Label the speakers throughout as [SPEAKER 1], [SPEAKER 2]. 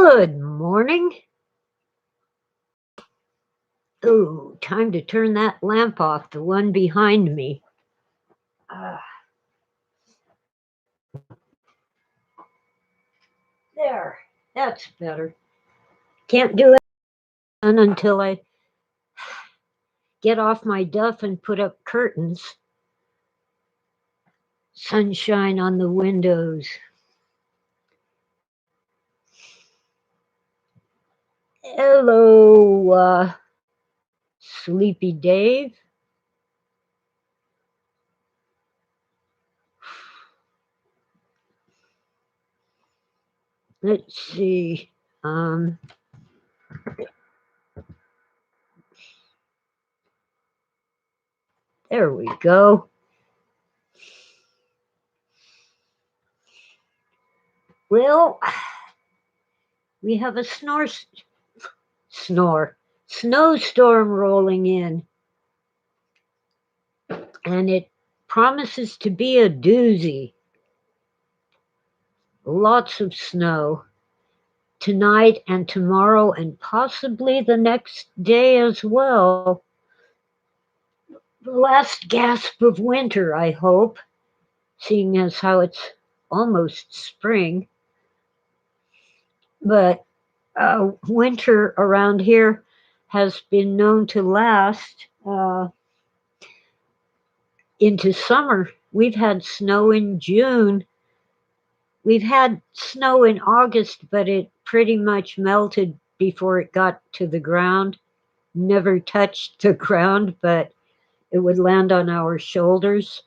[SPEAKER 1] Good morning. Oh, time to turn that lamp off, the one behind me. Ah, there, that's better. Can't do it until I get off my duff and put up curtains. Sunshine on the windows. Hello, Sleepy Dave. Let's see. There we go. Well, we have a snowstorm rolling in, and it promises to be a doozy. Lots of snow tonight and tomorrow, and possibly the next day as well. The last gasp of winter, I hope, seeing as how it's almost spring. But winter around here has been known to last into summer. We've had snow in June. We've had snow in August, but it pretty much melted before it got to the ground. Never touched the ground, but it would land on our shoulders.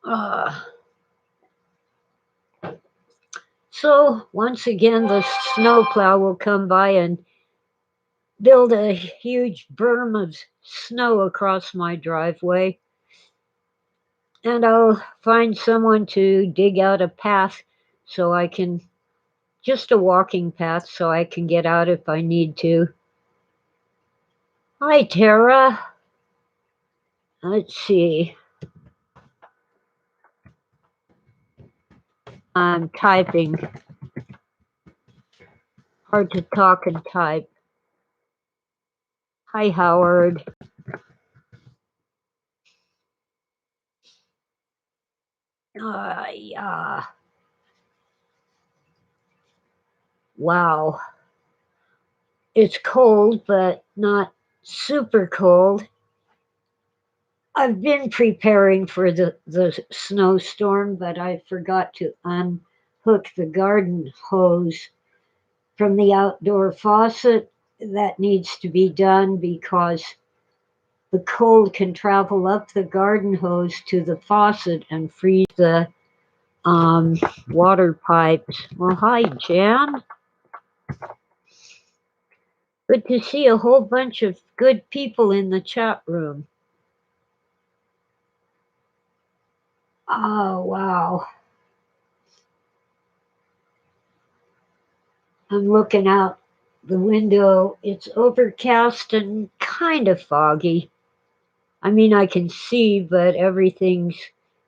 [SPEAKER 1] Uh, so once again, the snowplow will come by and build a huge berm of snow across my driveway. And I'll find someone to dig out a path so I can, just a walking path, so I can get out if I need to. Hi, Tara. Let's see. I'm typing. Hard to talk and type. Hi, Howard. Yeah. Wow. It's cold, but not super cold. I've been preparing for the snowstorm, but I forgot to unhook the garden hose from the outdoor faucet. That needs to be done because the cold can travel up the garden hose to the faucet and freeze the water pipes. Well, hi, Jan. Good to see a whole bunch of good people in the chat room. Oh, wow. I'm looking out the window. It's overcast and kind of foggy. I mean, I can see, but everything's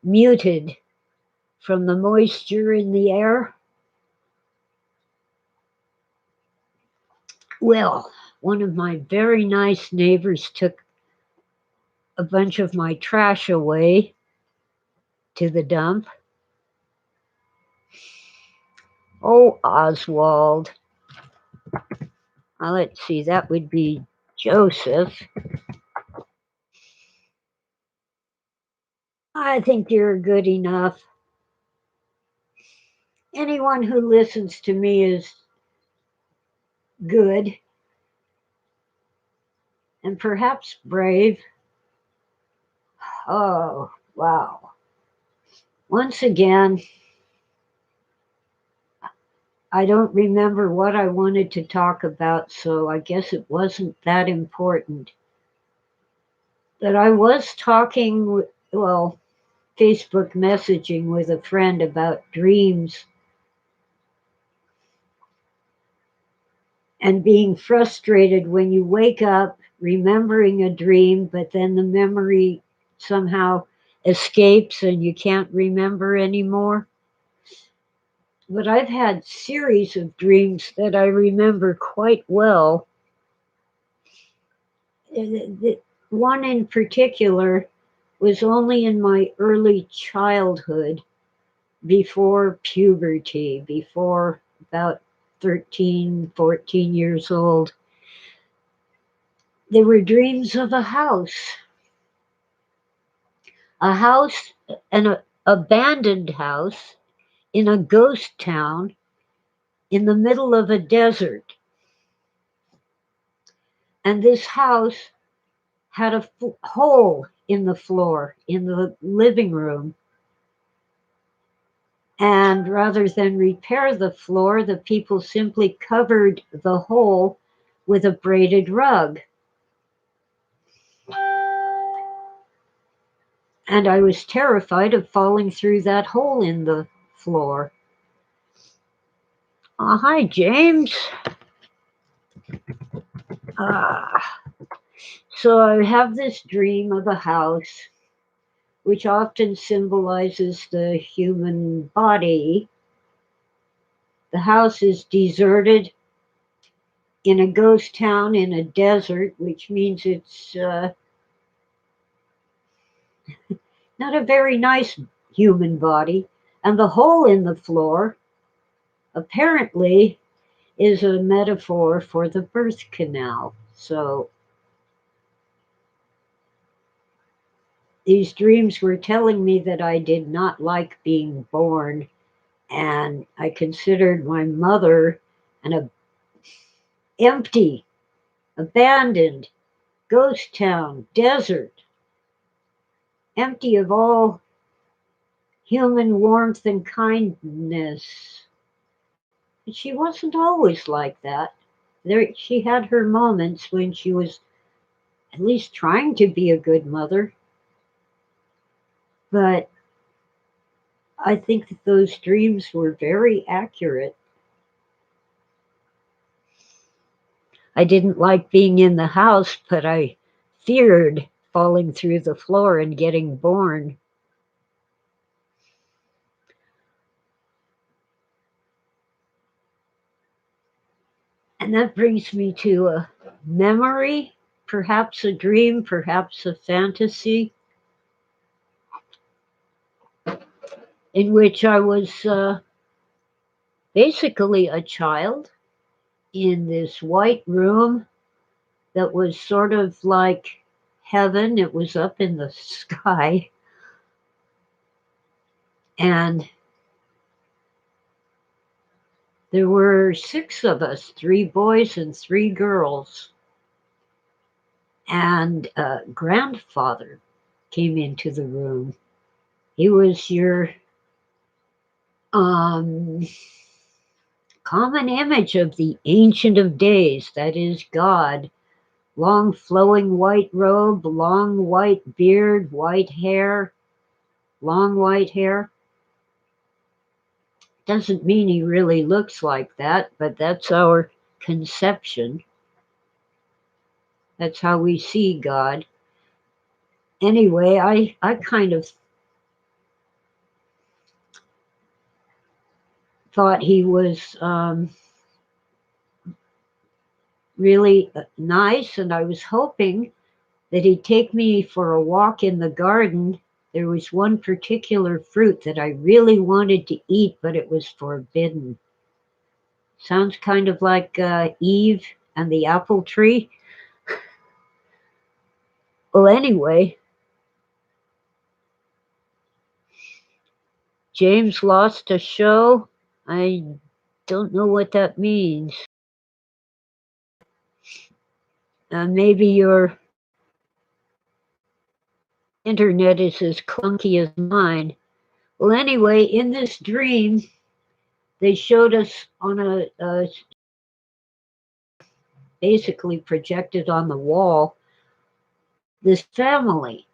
[SPEAKER 1] muted from the moisture in the air. Well, one of my very nice neighbors took a bunch of my trash away to the dump. Oh, Oswald. Let's see, that would be Joseph. I think you're good enough. Anyone who listens to me is good and perhaps brave. Oh, wow. Once again, I don't remember what I wanted to talk about, so I guess it wasn't that important. But I was talking, well, Facebook messaging with a friend about dreams and being frustrated when you wake up remembering a dream, but then the memory somehow escapes and you can't remember anymore. but I've had series of dreams that I remember quite well. One in particular was only in my early childhood, before puberty, before about 13, 14 years old. There were dreams of a house, an abandoned house in a ghost town in the middle of a desert. And this house had a hole in the floor in the living room. And rather than repair the floor, the people simply covered the hole with a braided rug. And I was terrified of falling through that hole in the floor. Hi, James. Ah. So I have this dream of a house, which often symbolizes the human body. The house is deserted in a ghost town in a desert, which means it's not a very nice human body. And the hole in the floor apparently is a metaphor for the birth canal. So these dreams were telling me that I did not like being born, and I considered my mother an empty, abandoned, ghost town, desert, empty of all human warmth and kindness. But she wasn't always like that. She had her moments when she was at least trying to be a good mother. But I think that those dreams were very accurate. I didn't like being in the house, but I feared falling through the floor and getting born. And that brings me to a memory, perhaps a dream, perhaps a fantasy, in which I was basically a child in this white room that was sort of like heaven. It was up in the sky. And there were six of us, three boys and three girls. And a grandfather came into the room. He was your um, common image of the Ancient of Days, that is, God. Long flowing white robe, long white beard, white hair, long white hair. Doesn't mean he really looks like that, but that's our conception. That's how we see God. Anyway, I kind of thought he was really nice, and I was hoping that he'd take me for a walk in the garden. There was one particular fruit that I really wanted to eat, but it was forbidden. Sounds kind of like Eve and the apple tree. Well, anyway, James lost a show. I don't know what that means. Maybe your internet is as clunky as mine. Well, anyway, in this dream, they showed us on a basically projected on the wall this family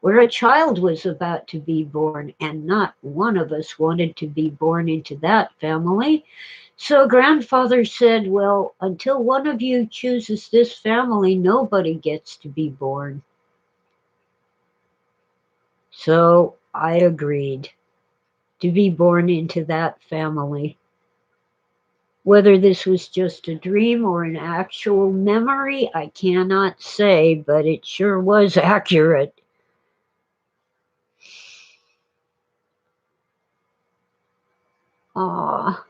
[SPEAKER 1] where a child was about to be born, and not one of us wanted to be born into that family. So grandfather said, well, until one of you chooses this family, nobody gets to be born. So I agreed. to be born into that family. Whether this was just a dream or an actual memory, I cannot say, but it sure was accurate. Aw,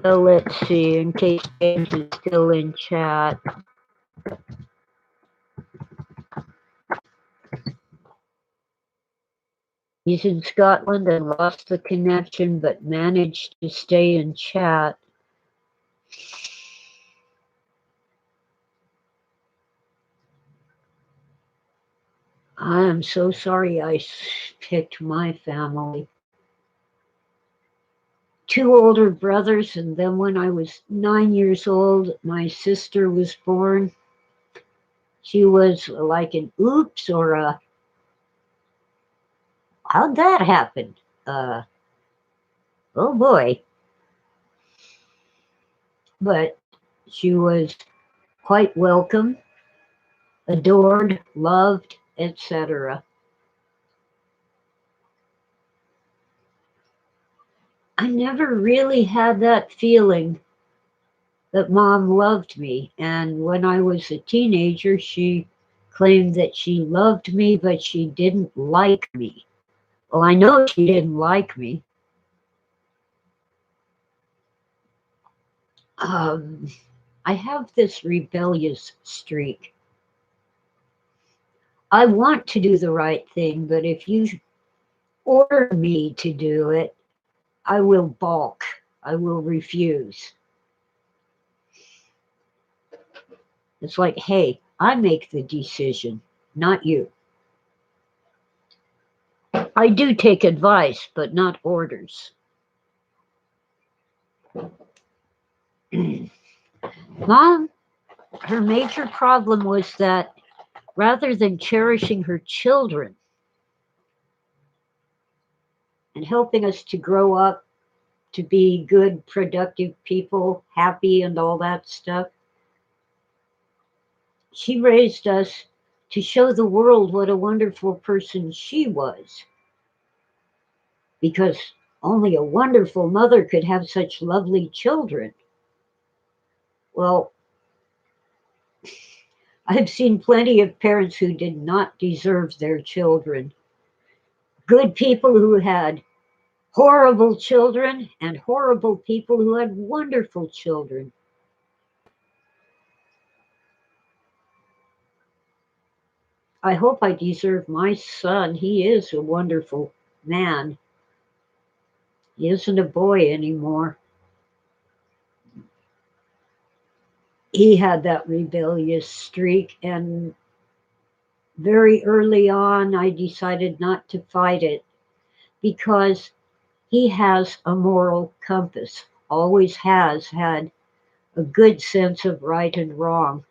[SPEAKER 1] so let's see, in case James is still in chat. He's in Scotland and lost the connection, but managed to stay in chat. I am so sorry I picked my family. Two older brothers, and then when I was 9 years old, my sister was born. She was like an oops or a how'd that happen? Uh, oh boy. But she was quite welcome, adored, loved, etc. I never really had that feeling that mom loved me. And when I was a teenager, she claimed that she loved me, but she didn't like me. Well, I know she didn't like me. Um, I have this rebellious streak. I want to do the right thing, but if you order me to do it, I will balk. I will refuse. It's like, hey, I make the decision, not you. I do take advice, but not orders. Mom, her major problem was that rather than cherishing her children and helping us to grow up to be good, productive people, happy, and all that stuff, she raised us to show the world what a wonderful person she was. Because only a wonderful mother could have such lovely children. Well, I've seen plenty of parents who did not deserve their children. Good people who had horrible children and horrible people who had wonderful children. I hope I deserve my son. He is a wonderful man. He isn't a boy anymore. He had that rebellious streak, and very early on, I decided not to fight it because he has a moral compass, always has had a good sense of right and wrong.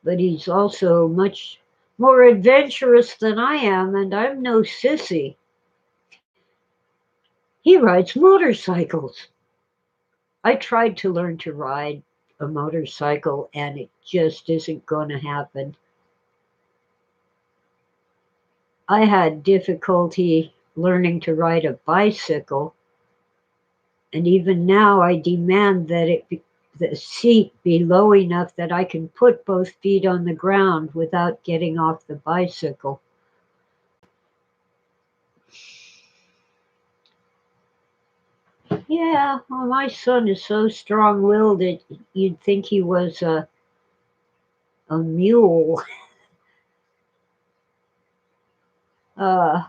[SPEAKER 1] But he's also much more adventurous than I am, and I'm no sissy. He rides motorcycles. I tried to learn to ride a motorcycle, and it just isn't going to happen. I had difficulty learning to ride a bicycle, and even now I demand that the seat be low enough that I can put both feet on the ground without getting off the bicycle. Yeah, well, my son is so strong-willed that you'd think he was a mule. Uh,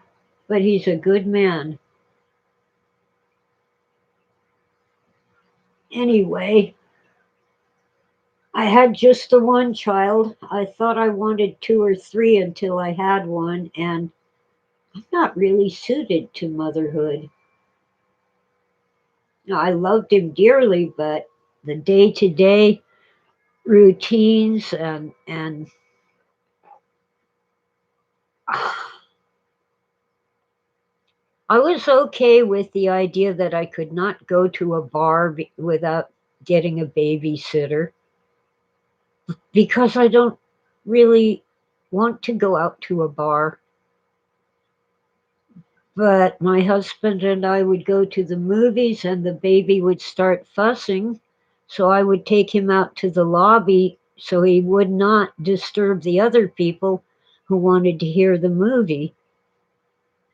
[SPEAKER 1] but he's a good man. Anyway, I had just the one child. I thought I wanted two or three until I had one, and I'm not really suited to motherhood. I loved him dearly, but the day-to-day routines and I was okay with the idea that I could not go to a bar without getting a babysitter because I don't. really want to go out to a bar, but my husband and I would go to the movies and the baby would start fussing, so I would take him out to the lobby so he would not disturb the other people who wanted to hear the movie.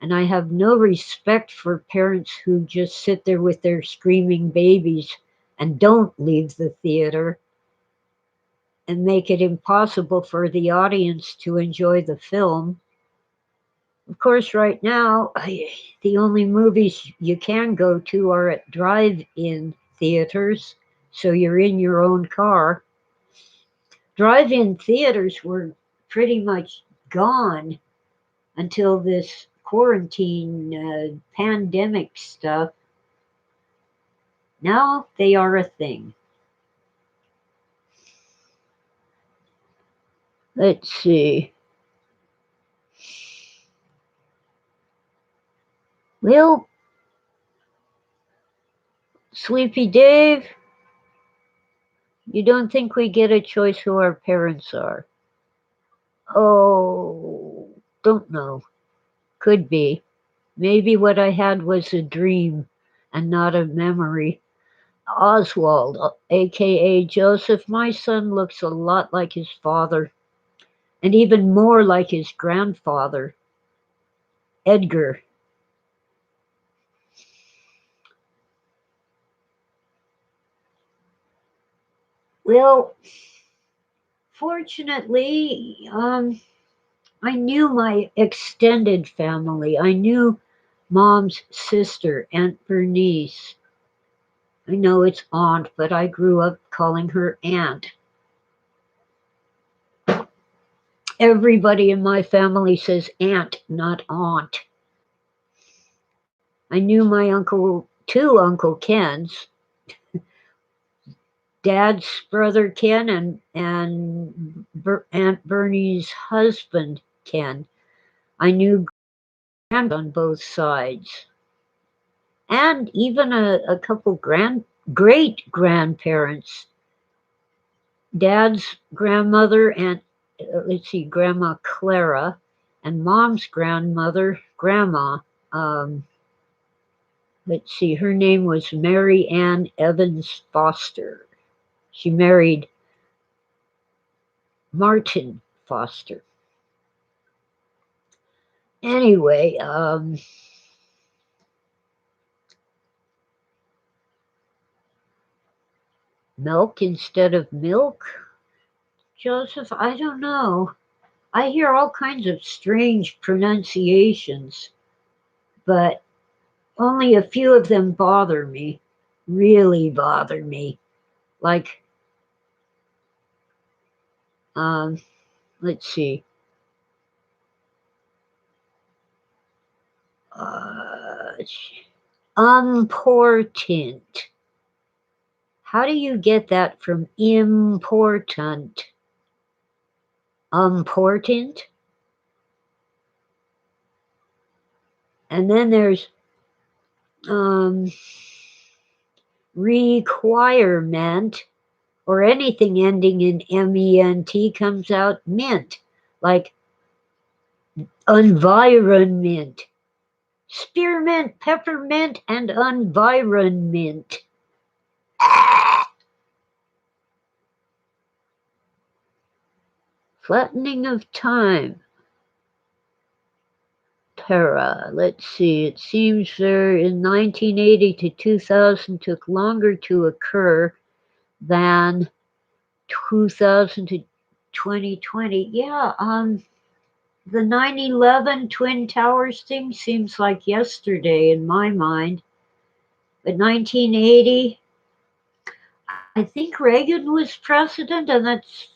[SPEAKER 1] And I have no respect for parents who just sit there with their screaming babies and don't leave the theater and make it impossible for the audience to enjoy the film. Of course, right now, the only movies you can go to are at drive in theaters, so you're in your own car. Drive in theaters were pretty much gone until this quarantine pandemic stuff. Now they are a thing. Let's see. Well, Sleepy Dave, you don't think we get a choice who our parents are? Oh, don't know. Could be. Maybe what I had was a dream and not a memory. Oswald, aka Joseph, my son looks a lot like his father, and even more like his grandfather, Edgar. Well, fortunately, I knew my extended family. I knew mom's sister, Aunt Bernice. I know it's aunt, but I grew up calling her aunt. Everybody in my family says aunt, not aunt. I knew my uncle, two Uncle Kens, Dad's brother Ken and Aunt Bernie's husband Ken. I knew grand on both sides, and even a couple great grandparents. Dad's grandmother and let's see, Grandma Clara, and Mom's grandmother, Grandma. Um, let's see, her name was Mary Ann Evans Foster. She married Martin Foster. Anyway, milk instead of milk? Joseph, I don't know. I hear all kinds of strange pronunciations, but only a few of them bother me, really bother me. Like, um, let's see, uh, important. How do you get that from important? Important? And then there's um, requirement, or anything ending in ment comes out mint, like environment. Spearmint, peppermint, and environment. Flattening of time. Terra. Let's see. It seems there in 1980 to 2000 took longer to occur than 2000 to 2020. Yeah, the 9/11 Twin Towers thing seems like yesterday in my mind. But 1980, I think Reagan was president, and that's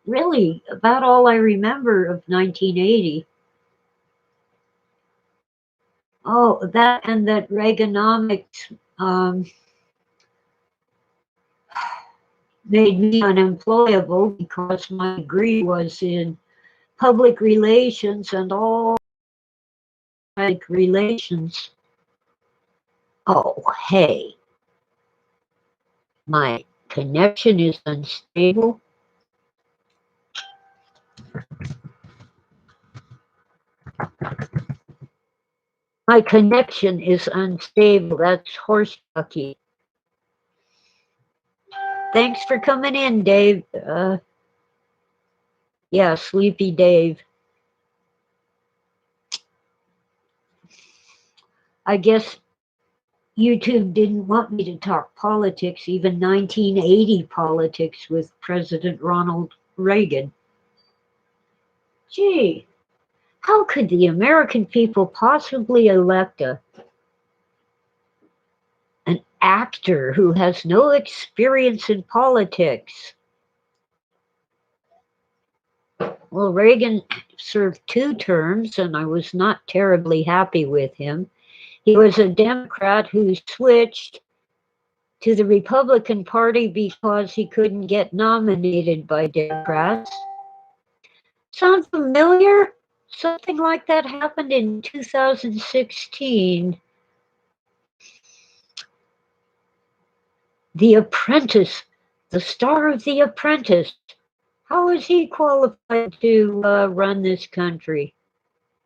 [SPEAKER 1] really about all I remember of 1980. Oh, that and that Reaganomics made me unemployable because my degree was in public relations and all public relations. Oh, hey, my connection is unstable. My connection is unstable. That's horse jockey. Thanks for coming in, Dave. Yeah, Sleepy Dave. I guess YouTube didn't want me to talk politics, even 1980 politics with President Ronald Reagan. Gee, how could the American people possibly elect an actor who has no experience in politics? Well, Reagan served 2 terms, and I was not terribly happy with him. He was a Democrat who switched to the Republican Party because he couldn't get nominated by Democrats. Sound familiar? Something like that happened in 2016. The Apprentice, the star of The Apprentice. How is he qualified to run this country?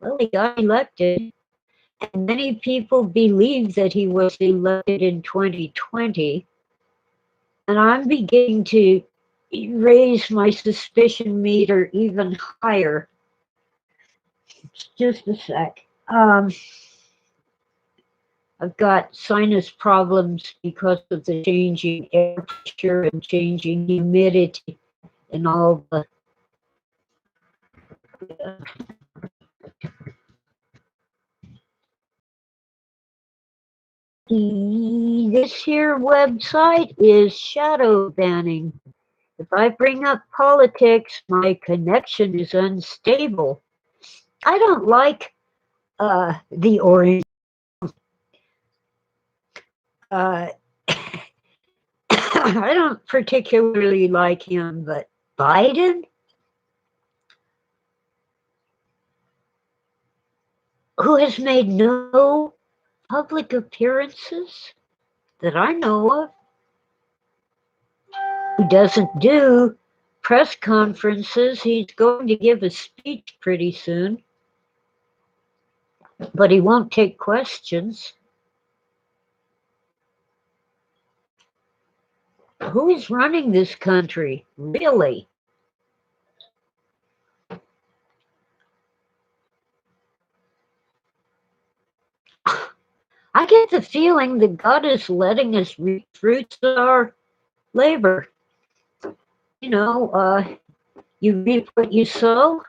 [SPEAKER 1] Well, he got elected, and many people believe that he was elected in 2020. And I'm beginning to raise my suspicion meter even higher. Just a sec. I've got sinus problems because of the changing air pressure and changing humidity and all the. This here website is shadow banning. If I bring up politics, my connection is unstable. I don't like the orange. I don't particularly like him, but Biden, who has made no public appearances that I know of, who doesn't do press conferences. He's going to give a speech pretty soon, but he won't take questions. Who is running this country, really? I get the feeling that God is letting us reap fruits of our labor. You know, you reap what you sow.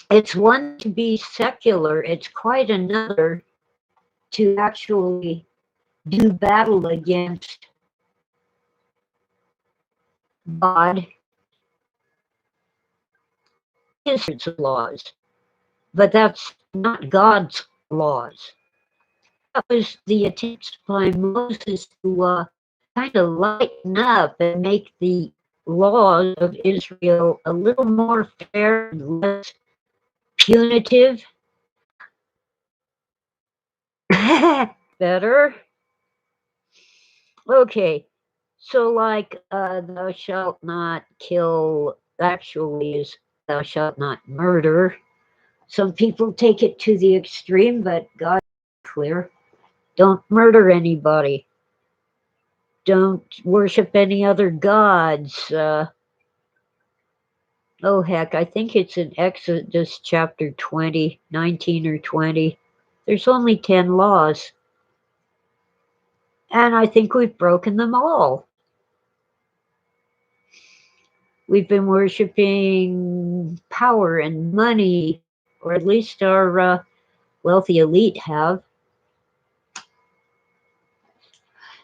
[SPEAKER 1] It's one to be secular, it's quite another to actually do battle against God, his laws. But that's not God's laws. That was the attempt by Moses to kind of lighten up and make the laws of Israel a little more fair and less punitive. Better. Okay. So, like, thou shalt not kill, actually, is thou shalt not murder. Some people take it to the extreme, but God is clear. Don't murder anybody. Don't worship any other gods. Oh, heck, I think it's in Exodus chapter 20, 19 or 20. There's only 10 laws. And I think we've broken them all. We've been worshiping power and money, or at least our wealthy elite have.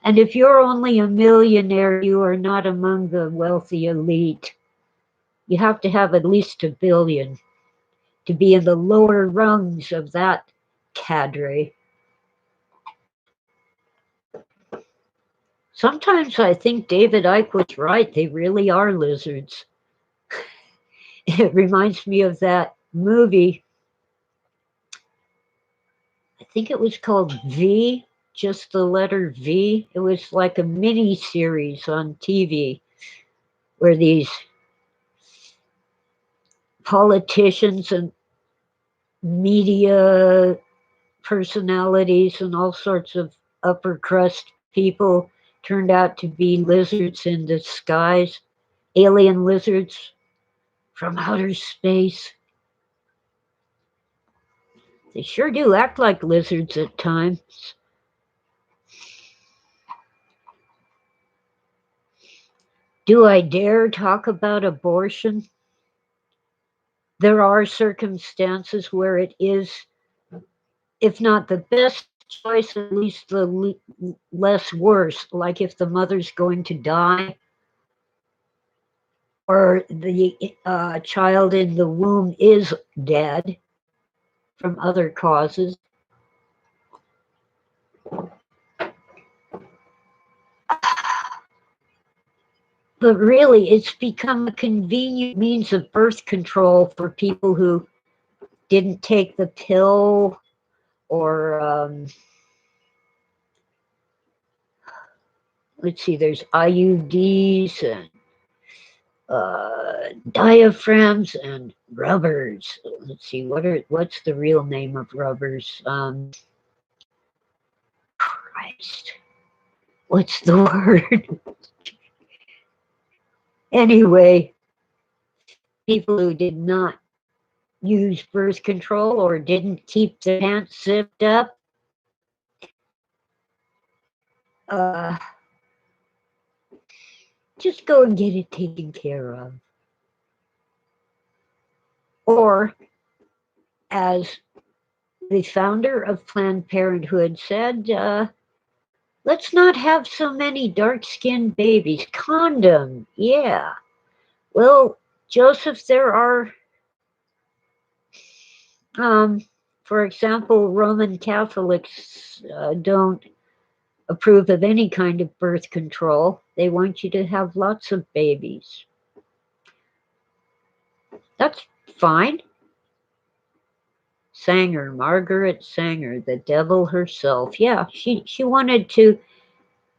[SPEAKER 1] And if you're only a millionaire, you are not among the wealthy elite. You have to have at least $1 billion to be in the lower rungs of that cadre. Sometimes I think David Icke was right. They really are lizards. It reminds me of that movie. I think it was called V, just the letter V. It was like a mini series on TV where these politicians and media personalities and all sorts of upper crust people turned out to be lizards in disguise, alien lizards from outer space. They sure do act like lizards at times. Do I dare talk about abortion? There are circumstances where it is, if not the best choice, at least the less worse. Like if the mother's going to die or the child in the womb is dead from other causes. But really, it's become a convenient means of birth control for people who didn't take the pill or, let's see, there's IUDs and diaphragms and rubbers. Let's see, what's the real name of rubbers? Christ, what's the word? Anyway, people who did not use birth control or didn't keep their pants zipped up, uh, just go and get it taken care of. Or, as the founder of Planned Parenthood said, let's not have so many dark skinned babies. Condom, yeah. Well, Joseph, there are, um, for example, Roman Catholics don't approve of any kind of birth control. They want you to have lots of babies. That's fine. Sanger, Margaret Sanger, the devil herself. Yeah, she wanted to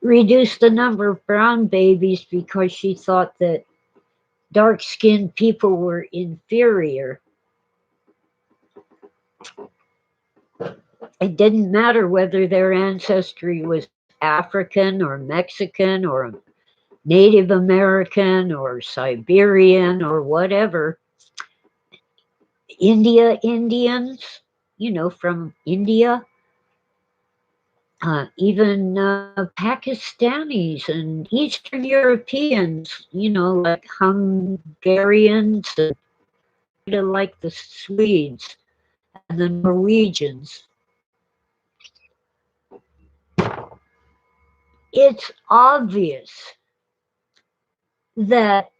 [SPEAKER 1] reduce the number of brown babies because she thought that dark skinned people were inferior. It didn't matter whether their ancestry was African or Mexican or Native American or Siberian or whatever. Indians, from India, even Pakistanis and Eastern Europeans, like Hungarians, and like the Swedes and the Norwegians. It's obvious that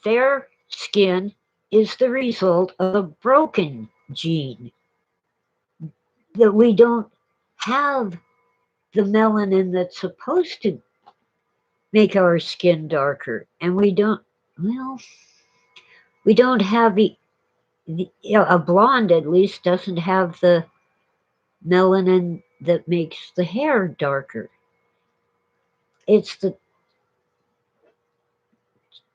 [SPEAKER 1] fair skin is the result of a broken gene, that we don't have the melanin that's supposed to make our skin darker, and we don't have a blonde at least doesn't have the melanin that makes the hair darker. It's the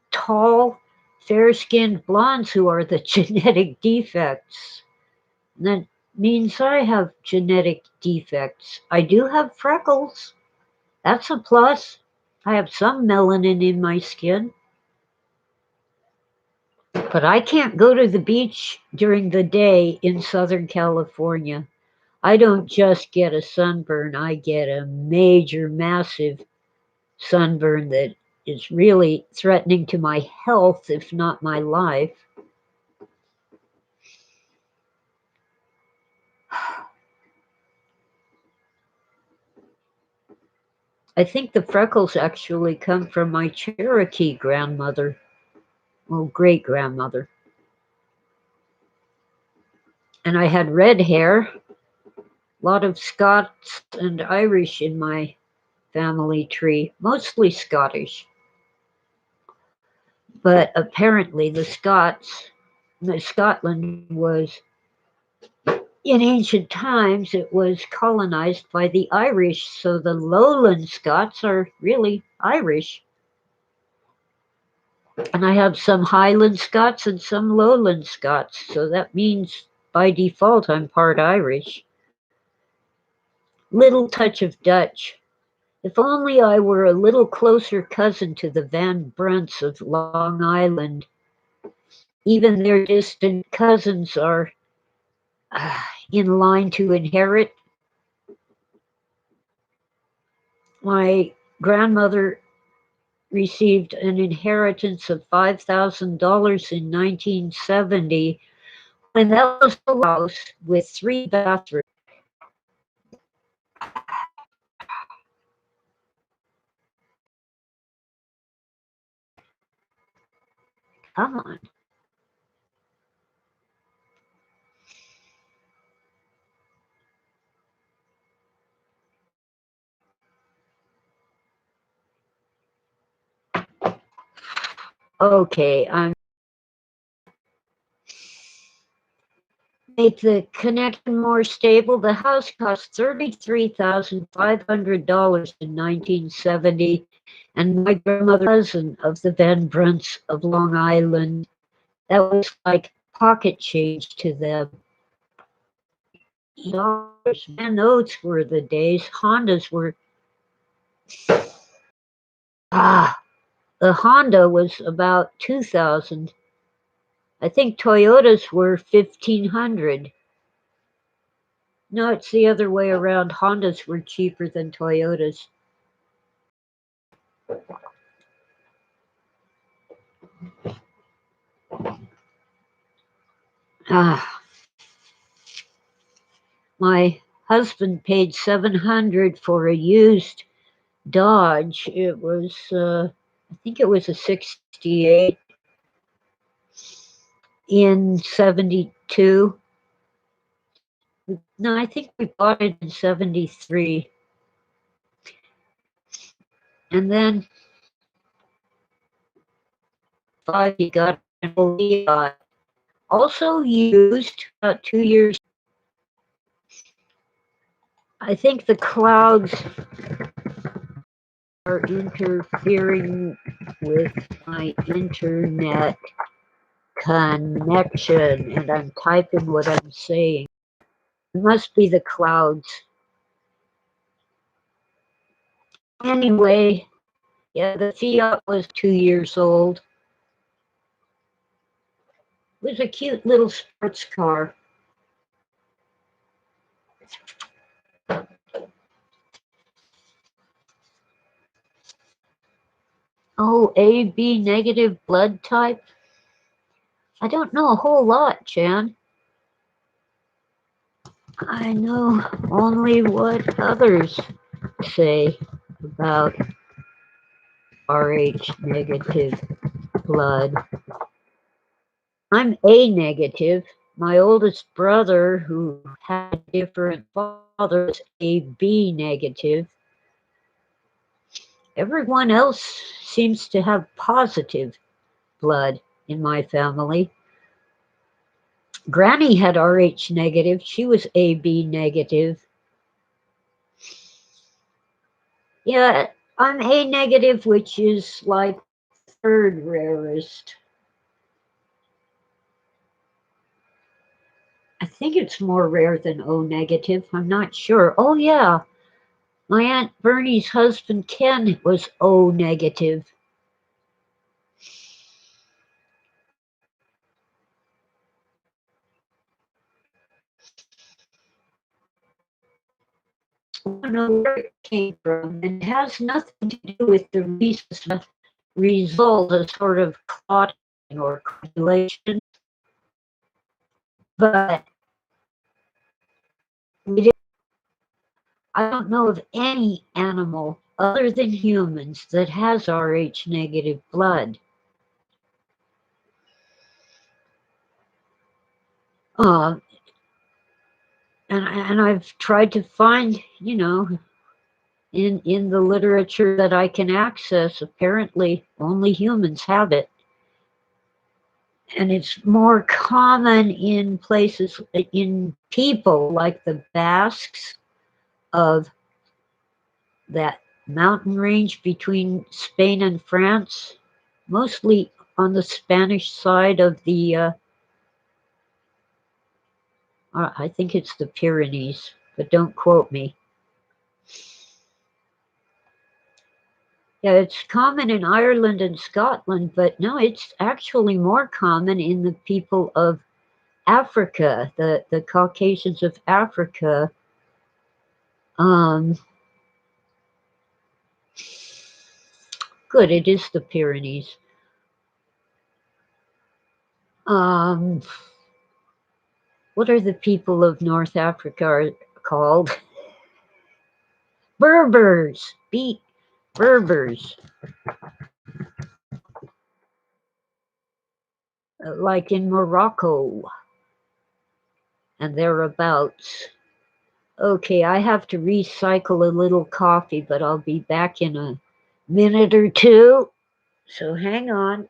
[SPEAKER 1] tall, fair-skinned blondes who are the genetic defects. And that means I have genetic defects. I do have freckles. That's a plus. I have some melanin in my skin. But I can't go to the beach during the day in Southern California. I don't just get a sunburn, I get a major, massive sunburn that is really threatening to my health, if not my life. I think the freckles actually come from my Cherokee grandmother, well, great grandmother. And I had red hair, a lot of Scots and Irish in my family tree, mostly Scottish. But apparently Scotland was, in ancient times, it was colonized by the Irish, so the lowland Scots are really Irish. And I have some Highland Scots and some Lowland Scots, so that means by default I'm part Irish. Little touch of Dutch. If only I were a little closer cousin to the Van Brunts of Long Island. Even their distant cousins are in line to inherit. My grandmother received an inheritance of $5,000 in 1970, and that was a house with 3 bathrooms. Come on. Okay, I'm make the connection more stable. The house cost $33,500 in 1970, and my grandmother, cousin of the Van Brunts of Long Island, that was like pocket change to them. Dollars, man, those were the days. Hondas were ah, the Honda was about 2,000. I think Toyotas were 1,500. No, it's the other way around. Hondas were cheaper than Toyotas. Ah, my husband paid 700 for a used Dodge. It was, I think it was a 68 in 72. No, I think we bought it in 73. And then he got an Leon, also used about 2 years. I think the clouds are interfering with my internet connection, and I'm typing what I'm saying. It must be the clouds. Anyway, yeah, the Fiat was 2 years old. It was a cute little sports car. Oh, AB negative blood type? I don't know a whole lot, Jan. I know only what others say about RH negative blood. I'm A negative. My oldest brother, who had a different father, is AB negative. Everyone else seems to have positive blood in my family. Granny had RH negative. She was AB negative. Yeah, I'm A negative, which is like third rarest. I think it's more rare than O negative. I'm not sure. Oh, yeah. My Aunt Bernie's husband, Ken, was O negative. I don't know where it came from. It has nothing to do with the result, a sort of clotting or coagulation. But I don't know of any animal other than humans that has RH negative blood. Uh, and I've tried to find, in the literature that I can access, apparently only humans have it. And it's more common in places, in people like the Basques of that mountain range between Spain and France, mostly on the Spanish side of the, I think it's the Pyrenees, but don't quote me. Yeah, it's common in Ireland and Scotland, but no, it's actually more common in the people of Africa, the Caucasians of Africa. Um, Good, it is the Pyrenees. Um, what are the people of North Africa are called? Berbers. Berbers, like in Morocco and thereabouts. Okay, I have to recycle a little coffee, but I'll be back in a minute or two. So hang on.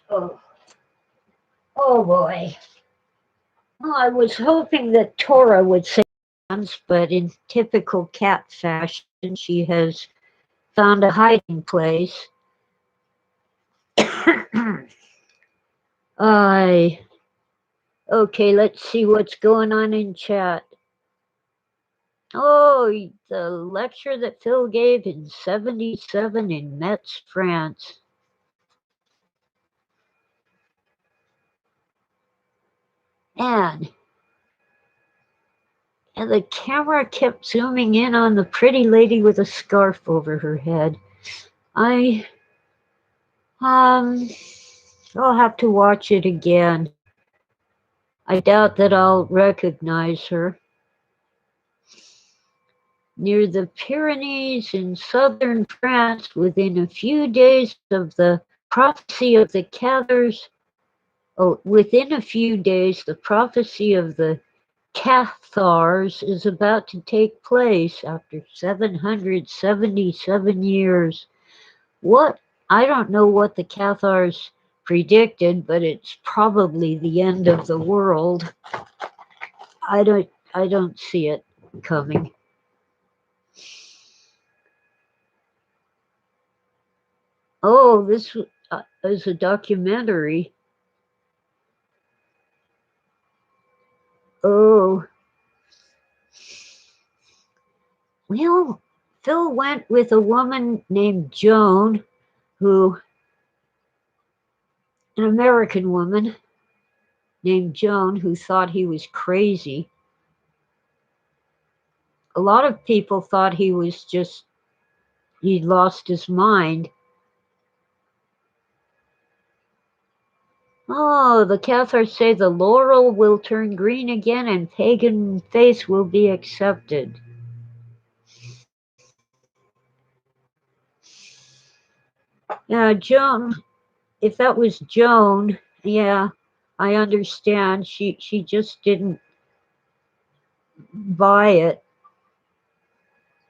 [SPEAKER 1] Oh, oh boy. Well, I was hoping that Tora would say hands, but in typical cat fashion, she has found a hiding place. I Okay, let's see what's going on in chat. Oh, the lecture that Phil gave in 77 in Metz, France. And and the camera kept zooming in on the pretty lady with a scarf over her head. I um I'll have to watch it again. I doubt that I'll recognize her. Near the Pyrenees in southern France, within a few days of the prophecy of the Cathars, within a few days, the prophecy of the Cathars is about to take place after 777 years. What? I don't know what the Cathars predicted, but it's probably the end of the world. I don't see it coming. Oh, this is a documentary. Oh, well, Phil went with a woman named Joan, who, an American woman named Joan, who thought he was crazy. A lot of people thought he'd lost his mind. Oh, the Cathars say the laurel will turn green again and pagan faith will be accepted. Yeah, Joan, if that was Joan, yeah, I understand. She just didn't buy it.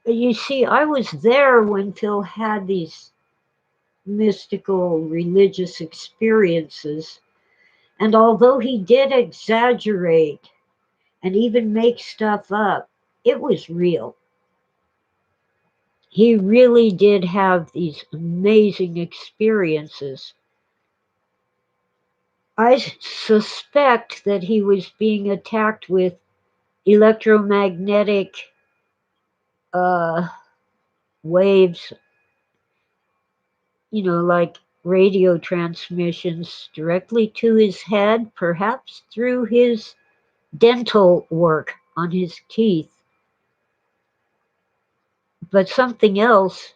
[SPEAKER 1] But you see, I was there when Phil had these mystical religious experiences. And although he did exaggerate and even make stuff up, it was real. He really did have these amazing experiences. I suspect that he was being attacked with electromagnetic uh, waves, like radio transmissions directly to his head, perhaps through his dental work on his teeth. But something else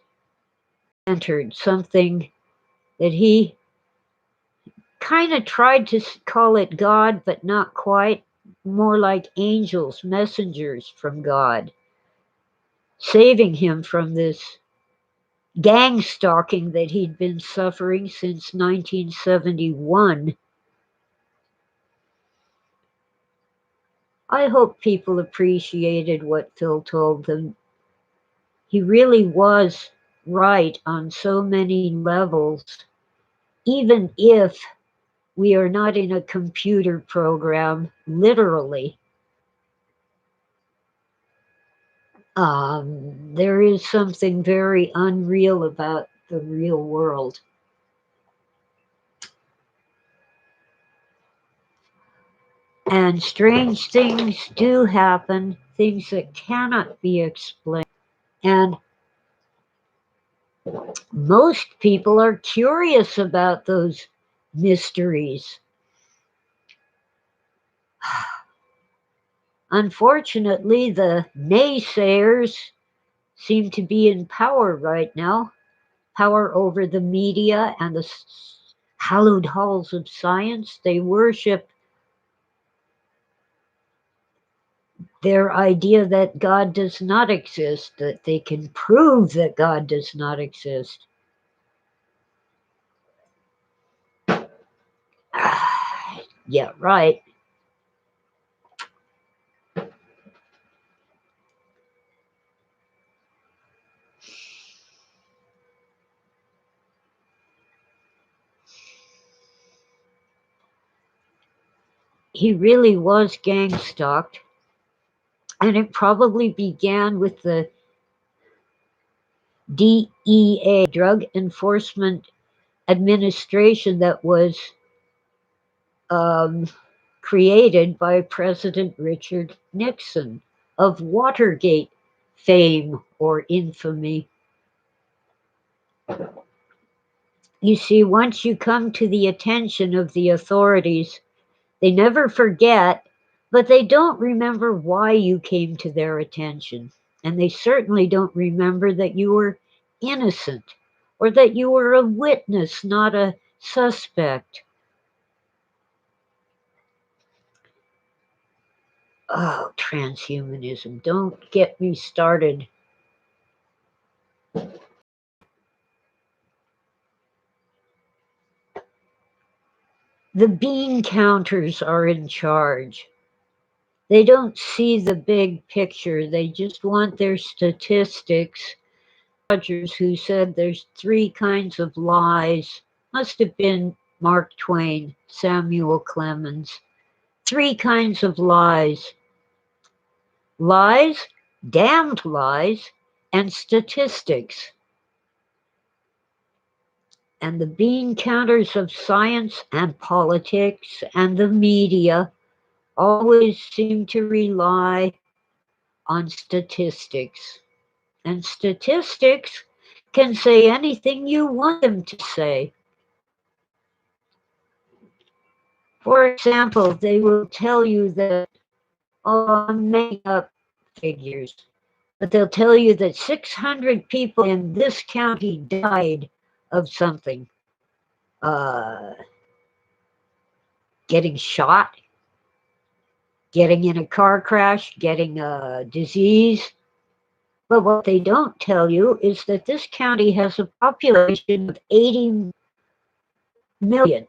[SPEAKER 1] entered, something that he kind of tried to call it God, but not quite, more like angels, messengers from God, saving him from this gang stalking that he'd been suffering since 1971. I hope people appreciated what Phil told them. He really was right on so many levels, even if we are not in a computer program, literally. There is something very unreal about the real world. And strange things do happen, things that cannot be explained. And most people are curious about those mysteries. Unfortunately, the naysayers seem to be in power right now, power over the media and the hallowed halls of science. They worship their idea that God does not exist, that they can prove that God does not exist. Yeah, right. He really was gang stalked, and it probably began with the DEA, Drug Enforcement Administration, that was um, created by President Richard Nixon of Watergate fame or infamy. You see, once you come to the attention of the authorities, they never forget, but they don't remember why you came to their attention. And they certainly don't remember that you were innocent or that you were a witness, not a suspect. Oh, transhumanism. Don't get me started. The bean counters are in charge. They don't see the big picture. They just want their statistics. Rogers, who said there's three kinds of lies, must have been Mark Twain, Samuel Clemens. Three kinds of lies: lies, damned lies, and statistics. And the bean counters of science and politics and the media always seem to rely on statistics. And statistics can say anything you want them to say. For example, they will tell you that, oh, I'm making up figures, but they'll tell you that 600 people in this county died of something. Uh, Getting shot, getting in a car crash, getting a disease. But what they don't tell you is that this county has a population of 80 million.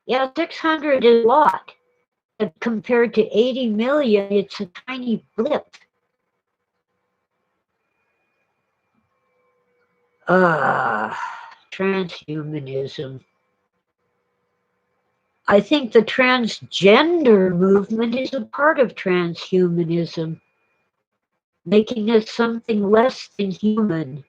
[SPEAKER 1] Yeah, 600 is a lot. But compared to 80 million, it's a tiny blip. Uh, Transhumanism. I think the transgender movement is a part of transhumanism, making us something less than human,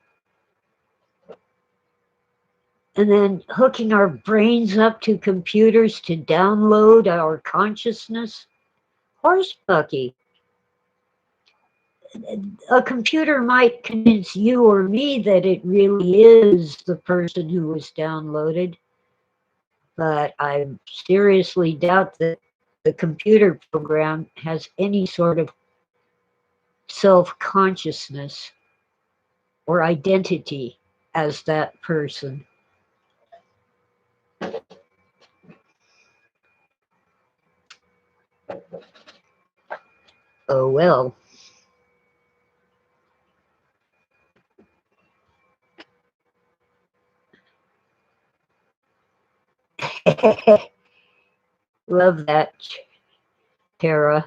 [SPEAKER 1] and then hooking our brains up to computers to download our consciousness. Horse bucky. A computer might convince you or me that it really is the person who was downloaded, but I seriously doubt that the computer program has any sort of self consciousness or identity as that person. Oh well. Love that, Tara.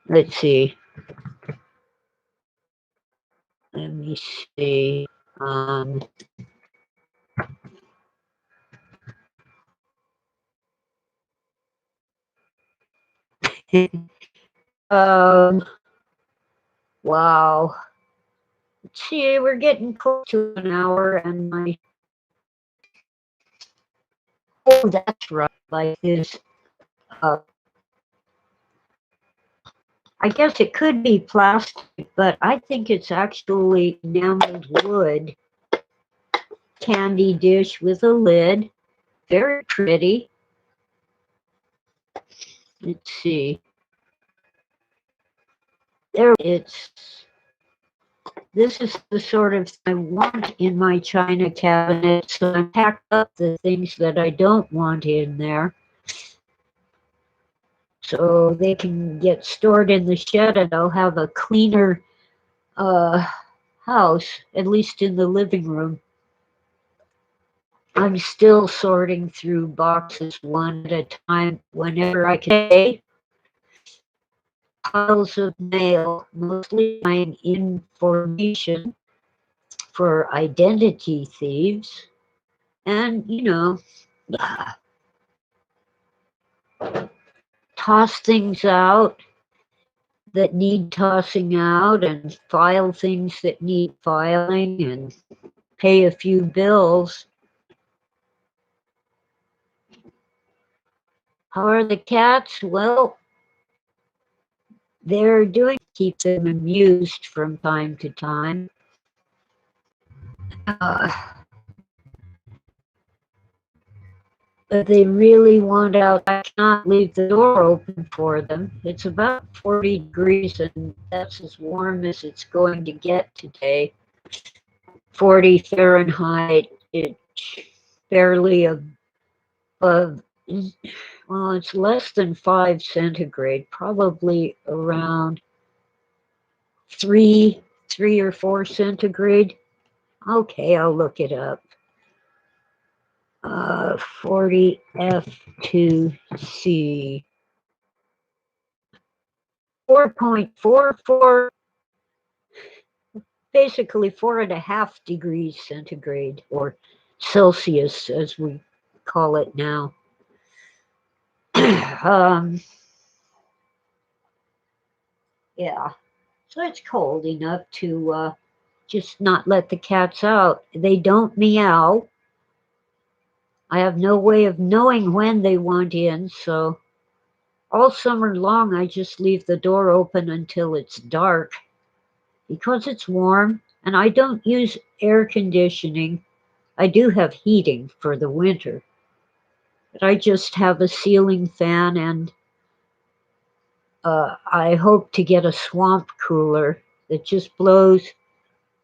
[SPEAKER 1] Let's see. Let me see. Um, um, wow. Let's see, we're getting close to an hour, and my oh, that's right, like this. Uh, I guess it could be plastic, but I think it's actually enameled wood candy dish with a lid. Very pretty. Let's see. There it's this is the sort of thing I want in my china cabinet, so I packed up the things that I don't want in there so they can get stored in the shed and I'll have a cleaner uh, house, at least in the living room. I'm still sorting through boxes one at a time whenever I can. Piles of mail, mostly my information for identity thieves, and toss things out that need tossing out, and file things that need filing, and pay a few bills. How are the cats? Well, they're doing to keep them amused from time to time. Uh, but they really want out. I cannot leave the door open for them. It's about 40 degrees, and that's as warm as it's going to get today. 40 Fahrenheit, it's barely above, well, it's less than 5 centigrade, probably around 3 or 4 centigrade. Okay, I'll look it up. 40 F2C. 4.44, basically 4.5 degrees centigrade, or Celsius as we call it now. um, yeah, so it's cold enough to just not let the cats out. They don't meow. I have no way of knowing when they want in, so all summer long I just leave the door open until it's dark because it's warm and I don't use air conditioning. I do have heating for the winter, but I just have a ceiling fan, and I hope to get a swamp cooler that just blows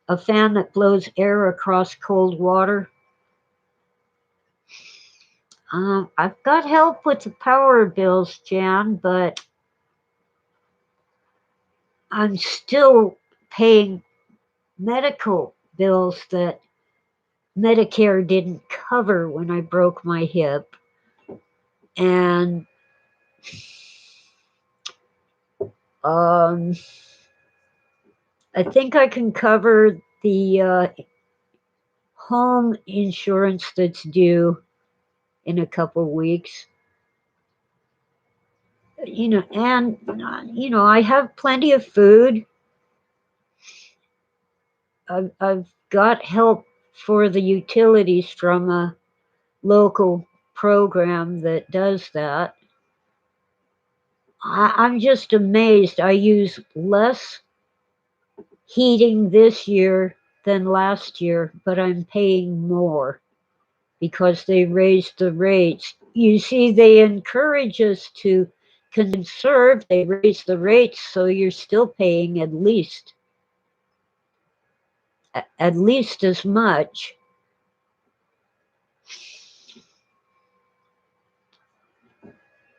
[SPEAKER 1] a fan that blows air across cold water. I've got help with the power bills, Jan, but I'm still paying medical bills that Medicare didn't cover when I broke my hip. And um, I think I can cover the home insurance that's due in a couple weeks. And I have plenty of food. I've got help for the utilities from a local program that does that. I'm just amazed. I use less heating this year than last year, but I'm paying more because they raised the rates. You see, they encourage us to conserve, they raise the rates, so you're still paying at least as much.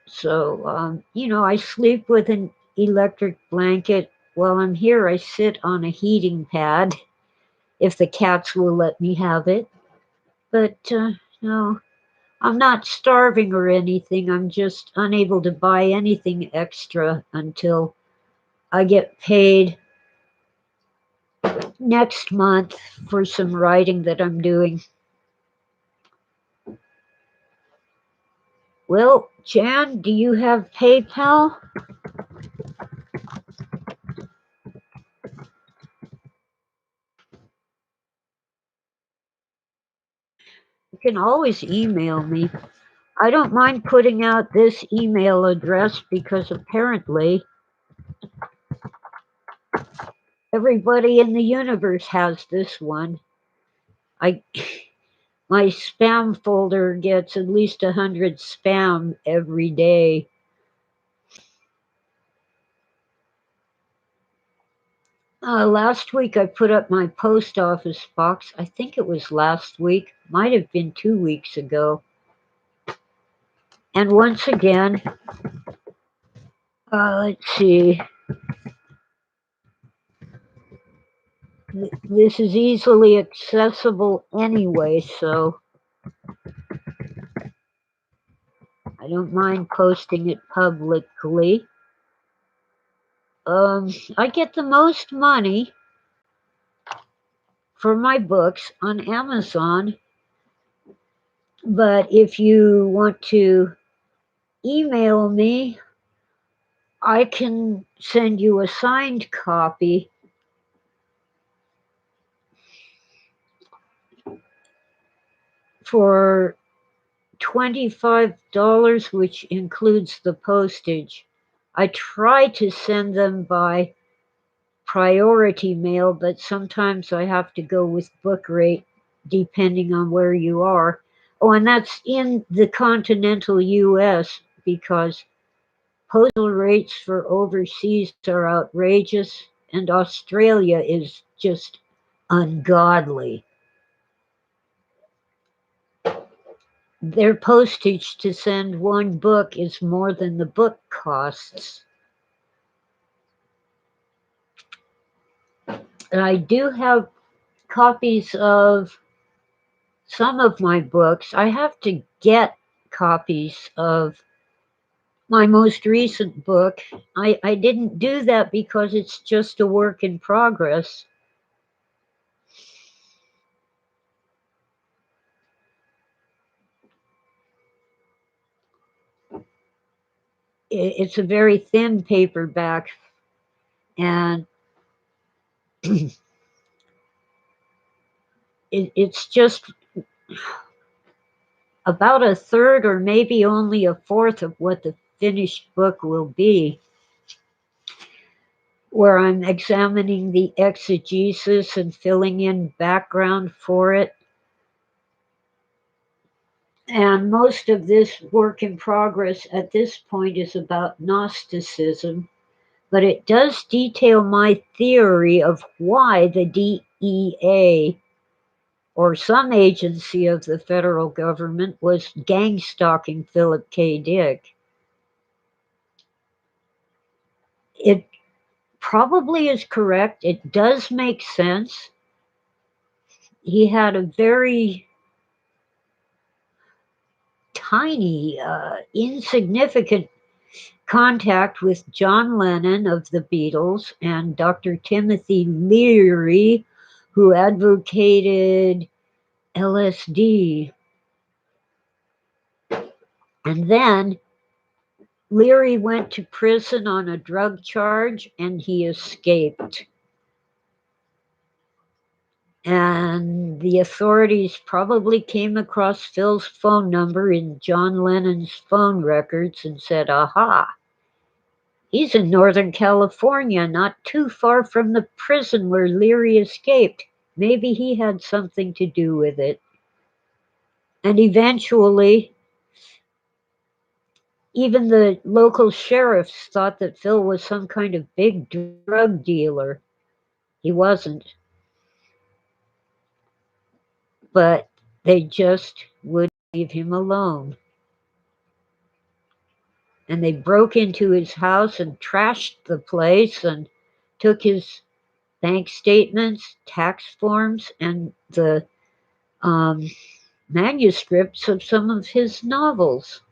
[SPEAKER 1] So, I sleep with an electric blanket. While I'm here, I sit on a heating pad if the cats will let me have it. But no, I'm not starving or anything. I'm just unable to buy anything extra until I get paid next month for some writing that I'm doing. Well, Jan, do you have PayPal? You can always email me. I don't mind putting out this email address because apparently everybody in the universe has this one. I my spam folder gets at least 100 spam every day. Last week I put up my post office box. I think it was last week, might have been 2 weeks ago. And once again, let's see, this is easily accessible anyway, so I don't mind posting it publicly. I get the most money for my books on Amazon, but if you want to email me, I can send you a signed copy for $25, which includes the postage. I try to send them by priority mail, but sometimes I have to go with book rate depending on where you are. Oh, and that's in the continental US because postal rates for overseas are outrageous, and Australia is just ungodly. Their postage to send one book is more than the book costs. And I do have copies of some of my books. I have to get copies of my most recent book. I didn't do that because it's just a work in progress. It's a very thin paperback, and it's just about a third or maybe only a fourth of what the finished book will be, where I'm examining the exegesis and filling in background for it. And most of this work in progress at this point is about Gnosticism, but it does detail my theory of why the DEA or some agency of the federal government was gang stalking Philip K. Dick. It probably is correct. It does make sense. He had a very tiny, insignificant contact with John Lennon of the Beatles and Dr. Timothy Leary, who advocated LSD. And then Leary went to prison on a drug charge and he escaped. And the authorities probably came across Phil's phone number in John Lennon's phone records and said, aha, he's in Northern California, not too far from the prison where Leary escaped. Maybe he had something to do with it. And eventually, even the local sheriffs thought that Phil was some kind of big drug dealer. He wasn't, but they just wouldn't leave him alone. And they broke into his house and trashed the place and took his bank statements, tax forms, and the um, manuscripts of some of his novels.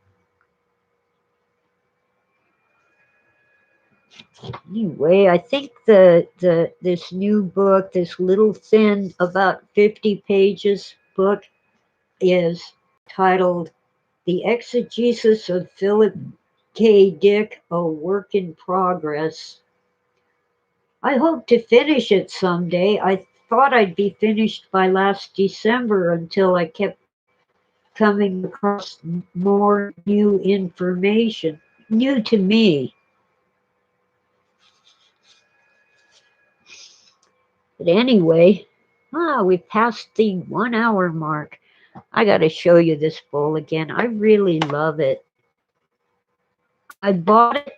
[SPEAKER 1] Anyway, I think the this new book, this little thin, about 50 pages book, is titled "The Exegesis of Philip K. Dick: A Work in Progress." I hope to finish it someday. I thought I'd be finished by last December until I kept coming across more new information, new to me. But anyway, we passed the 1 hour mark. I got to show you this bowl again. I really love it. I bought it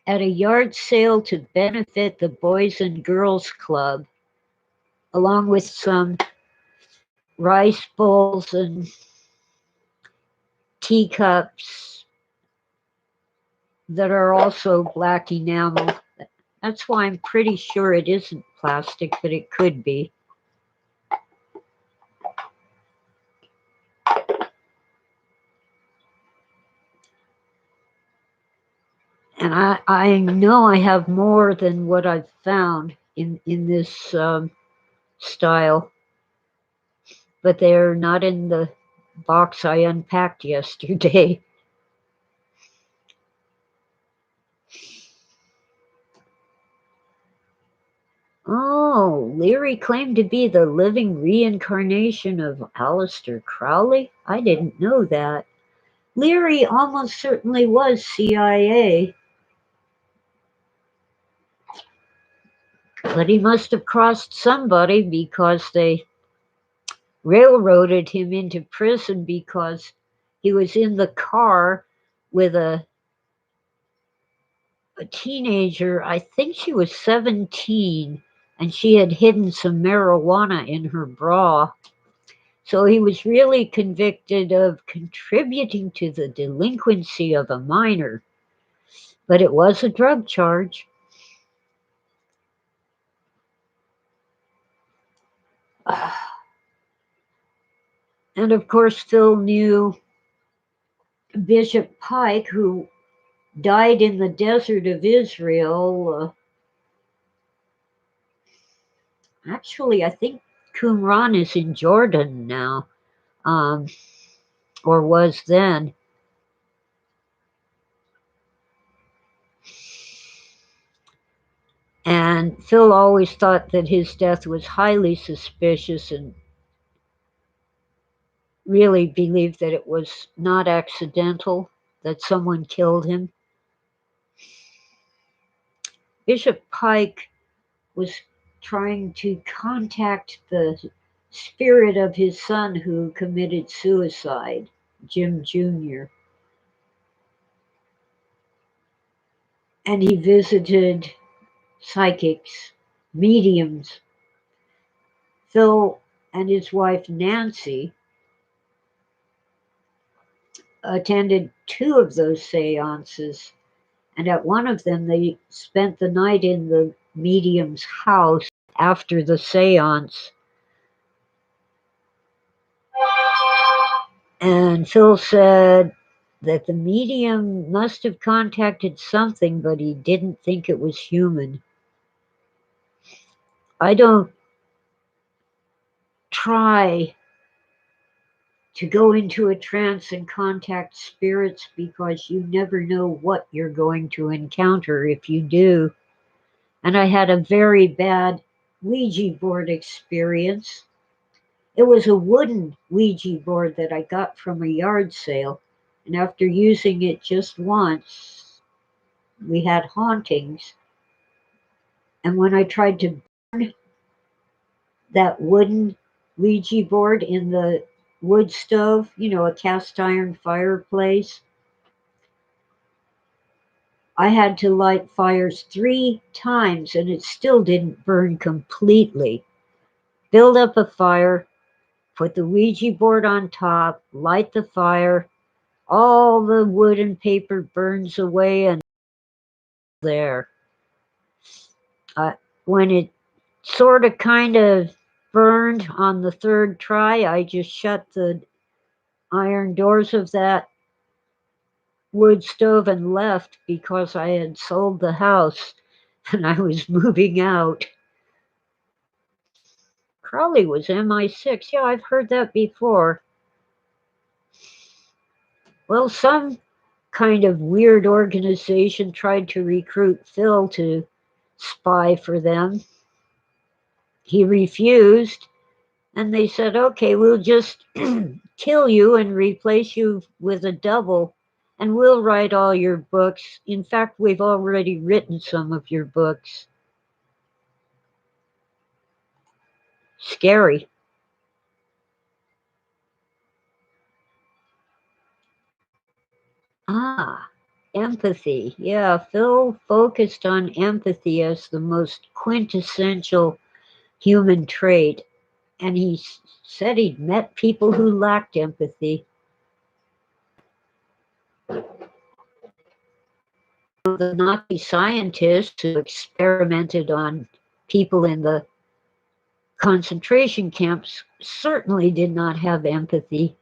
[SPEAKER 1] at a yard sale to benefit the Boys and Girls Club, along with some rice bowls and teacups that are also black enamel. That's why I'm pretty sure it isn't plastic, but it could be. And I know I have more than what I've found in this style, but they're not in the box I unpacked yesterday. Oh, Leary claimed to be the living reincarnation of Aleister Crowley? I didn't know that. Leary almost certainly was CIA, but he must have crossed somebody because they railroaded him into prison because he was in the car with a teenager. I think she was 17, and she had hidden some marijuana in her bra. So he was really convicted of contributing to the delinquency of a minor, but it was a drug charge. And of course, Phil knew Bishop Pike, who died in the desert of Israel. Actually, I think Qumran is in Jordan now, um, or was then. And Phil always thought that his death was highly suspicious and really believed that it was not accidental, that someone killed him. Bishop Pike was trying to contact the spirit of his son who committed suicide, Jim Jr., and he visited psychics, mediums. Phil and his wife Nancy attended two of those seances, and at one of them they spent the night in the medium's house after the seance. And Phil said that the medium must have contacted something, but he didn't think it was human. I don't try to go into a trance and contact spirits because you never know what you're going to encounter if you do. And I had a very bad Ouija board experience. It was a wooden Ouija board that I got from a yard sale. And after using it just once, we had hauntings. And when I tried to burn that wooden Ouija board in the wood stove, a cast iron fireplace, I had to light fires 3 times and it still didn't burn completely. Build up a fire, put the Ouija board on top, light the fire, all the wood and paper burns away and there. When it sort of kind of burned on the third try, I just shut the iron doors of that wood stove and left because I had sold the house and I was moving out. Crowley was MI6. Yeah, I've heard that before. Well, some kind of weird organization tried to recruit Phil to spy for them. He refused, and they said, okay, we'll just kill you and replace you with a double, and we'll write all your books. In fact, we've already written some of your books. Scary. Ah, empathy. Yeah, Phil focused on empathy as the most quintessential human trait, and he said he'd met people who lacked empathy. The Nazi scientists who experimented on people in the concentration camps certainly did not have empathy.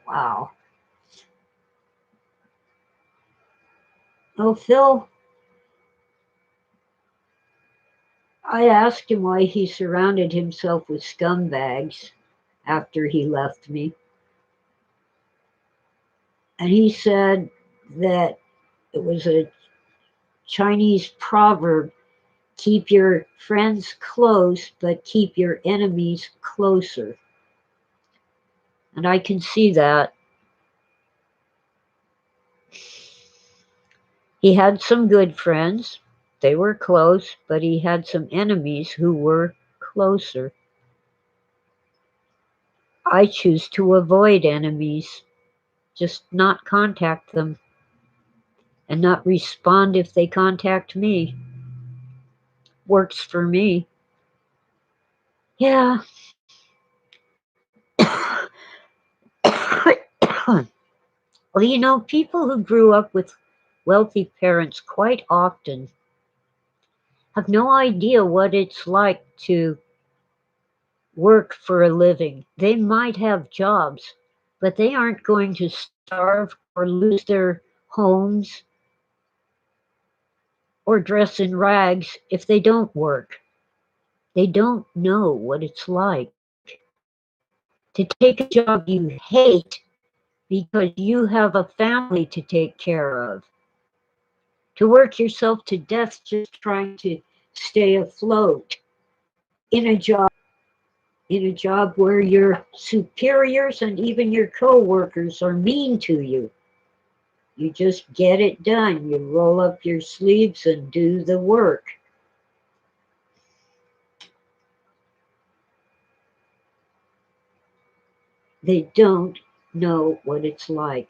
[SPEAKER 1] Wow. Oh, Phil, I asked him why he surrounded himself with scumbags after he left me. And he said that it was a Chinese proverb, keep your friends close, but keep your enemies closer. And I can see that. He had some good friends. They were close, but he had some enemies who were closer. I choose to avoid enemies, just not contact them, and not respond if they contact me. Works for me. Yeah. Well, people who grew up with wealthy parents quite often have no idea what it's like to work for a living. They might have jobs, but they aren't going to starve or lose their homes or dress in rags if they don't work. They don't know what it's like to take a job you hate because you have a family to take care of, to work yourself to death just trying to stay afloat in a job where your superiors and even your coworkers are mean to you. You just get it done. You roll up your sleeves and do the work. They don't know what it's like.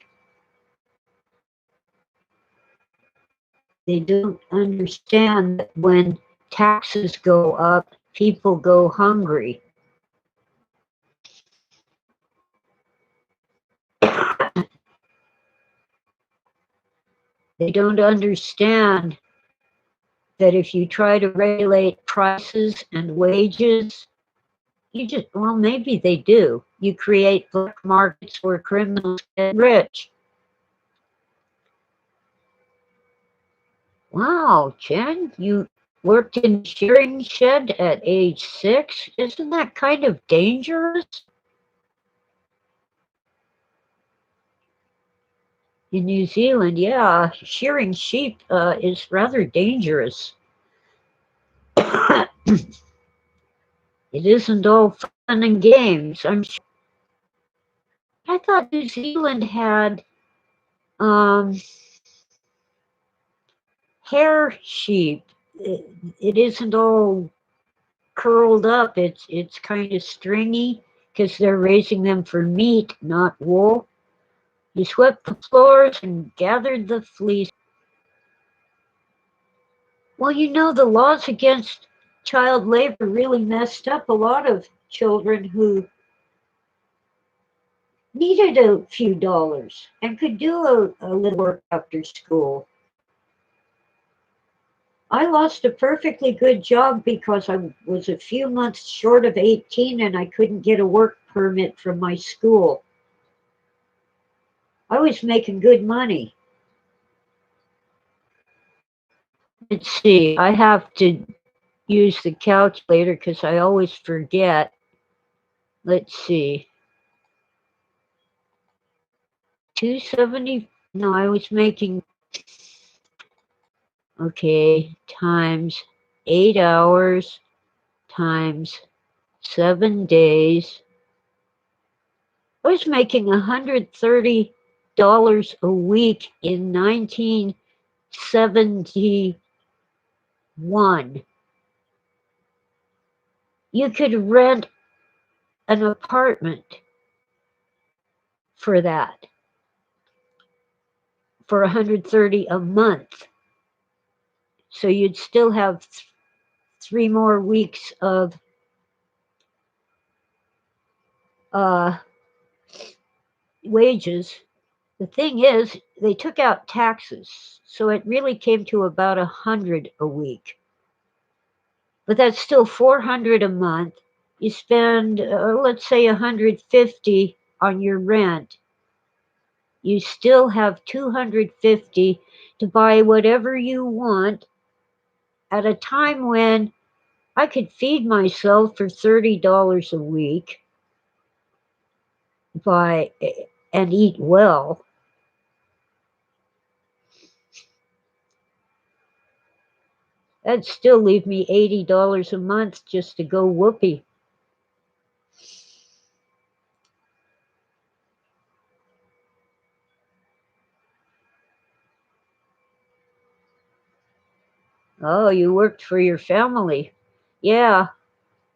[SPEAKER 1] They don't understand that when taxes go up, people go hungry. They don't understand that if you try to regulate prices and wages, well, maybe they do. You create black markets where criminals get rich. Wow, Jen, worked in a shearing shed at age 6. Isn't that kind of dangerous? In New Zealand, yeah, shearing sheep is rather dangerous. It isn't all fun and games, I'm sure. I thought New Zealand had um, hair sheep. It isn't all curled up. It's kind of stringy because they're raising them for meat, not wool. You swept the floors and gathered the fleece. Well, the laws against child labor really messed up a lot of children who needed a few dollars and could do a little work after school. I lost a perfectly good job because I was a few months short of 18 and I couldn't get a work permit from my school. I was making good money. Let's see, I have to use the calculator because I always forget. Let's see, 270. No, I was making, okay, times 8 hours times 7 days. I was making $130 a week in 1971. You could rent an apartment for that, for 130 a month. So you'd still have 3 more weeks of uh, wages. The thing is, they took out taxes, so it really came to about 100 a week. But that's still 400 a month. You spend, let's say, 150 on your rent. You still have 250 to buy whatever you want at a time when I could feed myself for $30 a week by and eat well. That'd still leave me $80 a month just to go whoopee. Oh, you worked for your family. Yeah.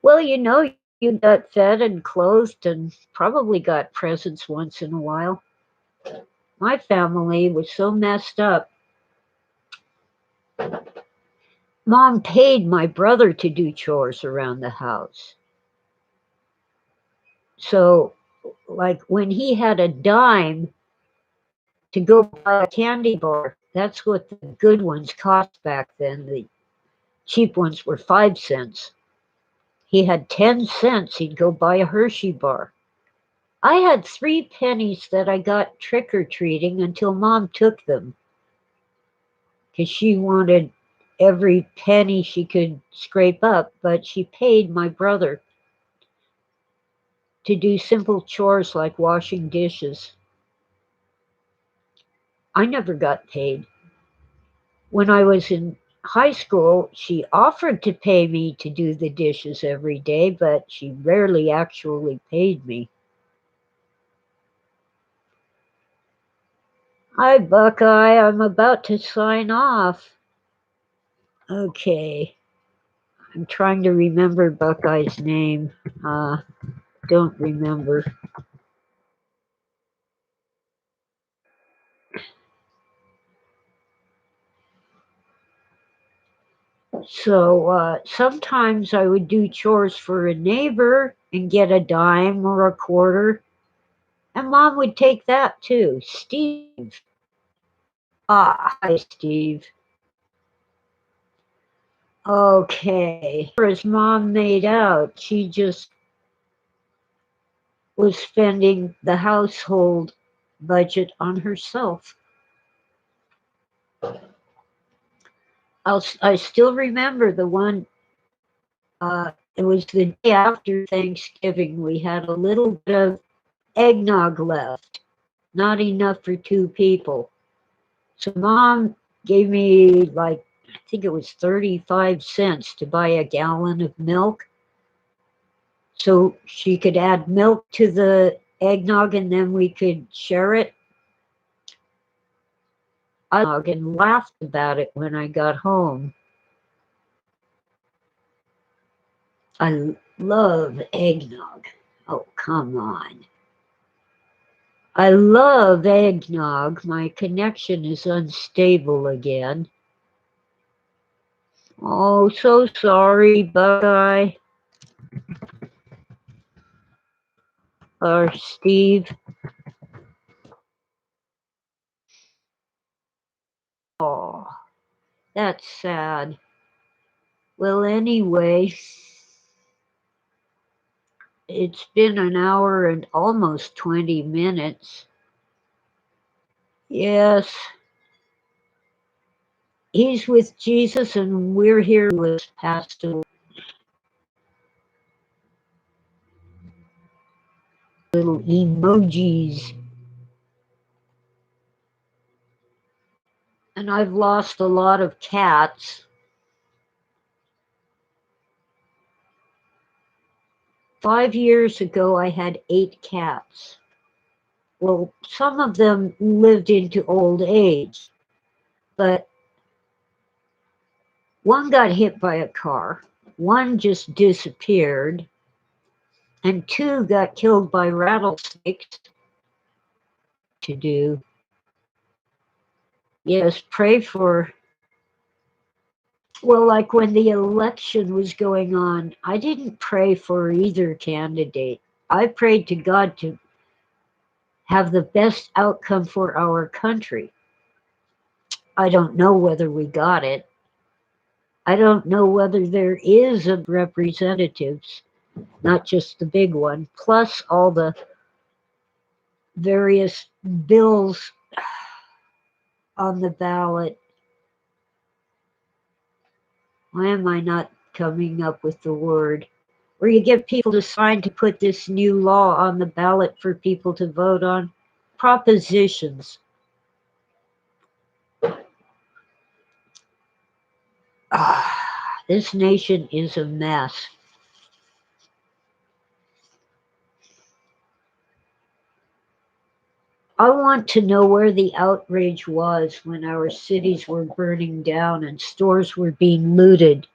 [SPEAKER 1] Well, you got fed and clothed and probably got presents once in a while. My family was so messed up. Mom paid my brother to do chores around the house. So, like when he had a dime to go buy a candy bar, that's what the good ones cost back then. The cheap ones were 5 cents. He had 10 cents, he'd go buy a Hershey bar. I had 3 pennies that I got trick or treating until Mom took them because she wanted every penny she could scrape up, but she paid my brother to do simple chores like washing dishes. I never got paid. When I was in high school, she offered to pay me to do the dishes every day, but she rarely actually paid me. Hi, Buckeye. I'm about to sign off. Okay. I'm trying to remember Buckeye's name. Don't remember. So sometimes I would do chores for a neighbor and get a dime or a quarter. And Mom would take that too. Steve. Hi, Steve. Okay. As Mom made out, she just was spending the household budget on herself. I still remember the one. It was the day after Thanksgiving. We had a little bit of eggnog left, not enough for two people. So mom gave me like, I think it was 35 cents to buy a gallon of milk so she could add milk to the eggnog and then we could share it. I and laughed about it when I got home. I love eggnog. Oh, come on. I love eggnog. My connection is unstable again. Oh, so sorry, Buckeye or Steve. Oh, that's sad. Well, anyway, it's been an hour and almost 20 minutes. Yes, he's with Jesus and we're here with Pastor. Little emojis. And I've lost a lot of cats. 5 years ago, I had 8 cats. Well, some of them lived into old age, but one got hit by a car, one just disappeared, and two got killed by rattlesnakes. To do. Yes, pray for. Well, like when the election was going on, I didn't pray for either candidate. I prayed to God to have the best outcome for our country. I don't know whether we got it. I don't know whether there is a representatives, not just the big one, plus all the various bills on the ballot. Why am I not coming up with the word? Where you get people to sign to put this new law on the ballot for people to vote on. Propositions. This nation is a mess. I want to know where the outrage was when our cities were burning down and stores were being looted.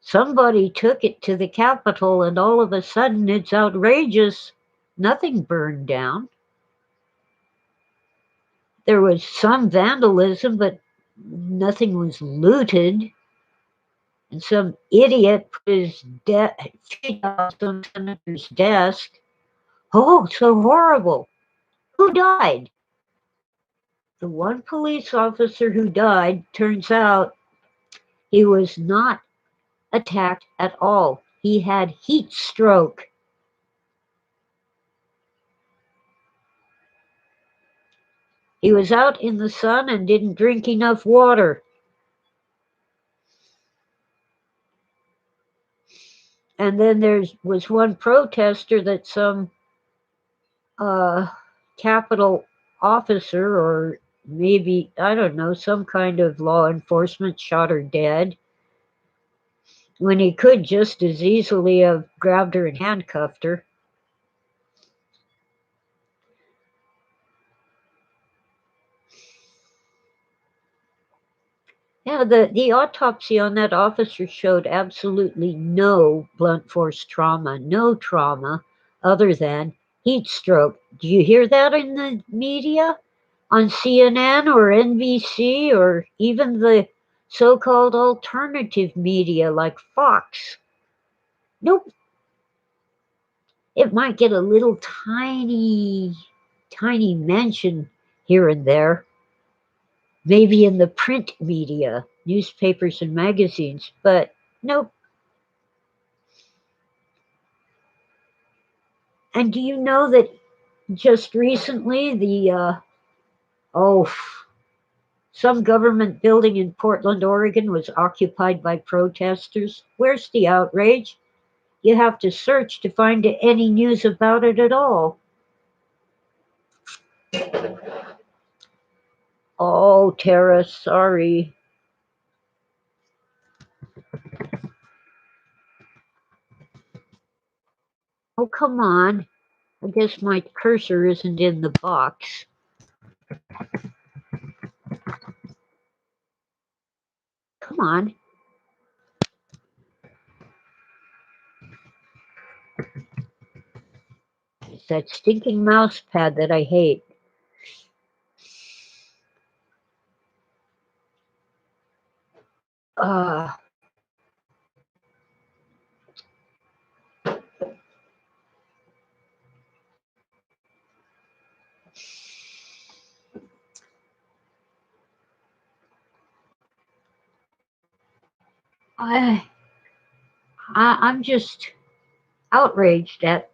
[SPEAKER 1] Somebody took it to the Capitol, and all of a sudden it's outrageous. Nothing burned down. There was some vandalism, but nothing was looted. And some idiot put his feet on some senator's desk. Oh, so horrible. Who died? The one police officer who died, turns out he was not attacked at all. He had heat stroke. He was out in the sun and didn't drink enough water. And then there was one protester that some uh, Capitol officer, or maybe, I don't know, some kind of law enforcement shot her dead when he could just as easily have grabbed her and handcuffed her. Yeah, the autopsy on that officer showed absolutely no blunt force trauma, no trauma other than heat stroke. Do you hear that in the media? On CNN or NBC or even the so called alternative media like Fox? Nope. It might get a little tiny mention here and there, maybe in the print media, newspapers and magazines, but nope. And do you know that just recently the oh Some government building in Portland, Oregon was occupied by protesters. Where's the outrage? You have to search to find any news about it at all. Oh, Tara, sorry. Oh, come on. I guess my cursor isn't in the box. Come on. It's that stinking mouse pad that I hate. Uh, I, I'm just outraged at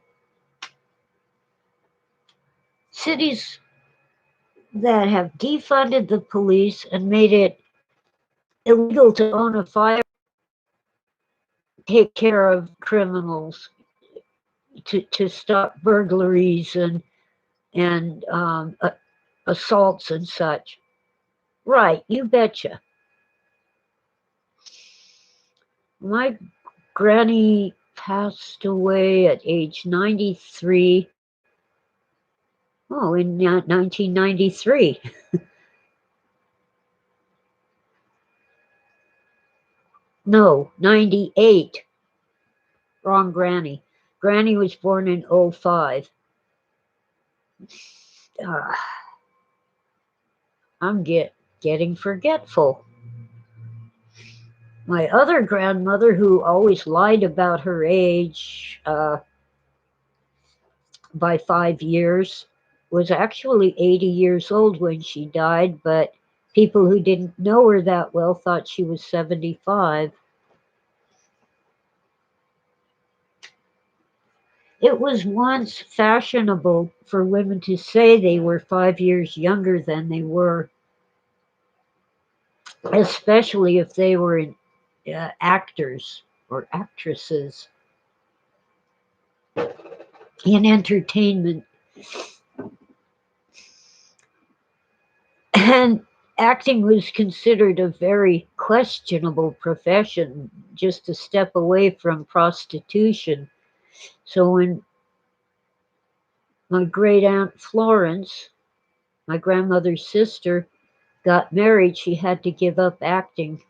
[SPEAKER 1] cities that have defunded the police and made it illegal to own a fire, take care of criminals, to stop burglaries and assaults and such. Right, you betcha. My granny passed away at age 93. Oh, in 1993. No, 98. Wrong granny. Granny was born in '05. Uh, I'm getting forgetful. My other grandmother, who always lied about her age by 5 years, was actually 80 years old when she died, but people who didn't know her that well thought she was 75. It was once fashionable for women to say they were 5 years younger than they were, especially if they were actors or actresses in entertainment. And acting was considered a very questionable profession, just a step away from prostitution. So when my great aunt Florence, my grandmother's sister, got married, she had to give up acting.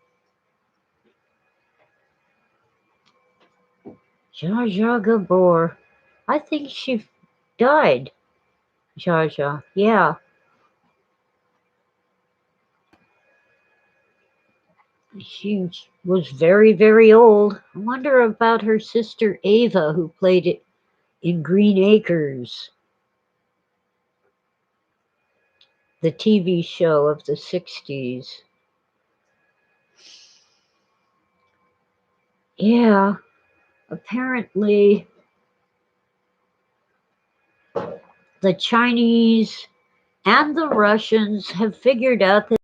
[SPEAKER 1] Zsa Zsa Gabor. I think she died. Zsa Zsa. Yeah. She was very, very old. I wonder about her sister Ava, who played it in Green Acres, the TV show of the 60s. Yeah, apparently the Chinese and the Russians have figured out that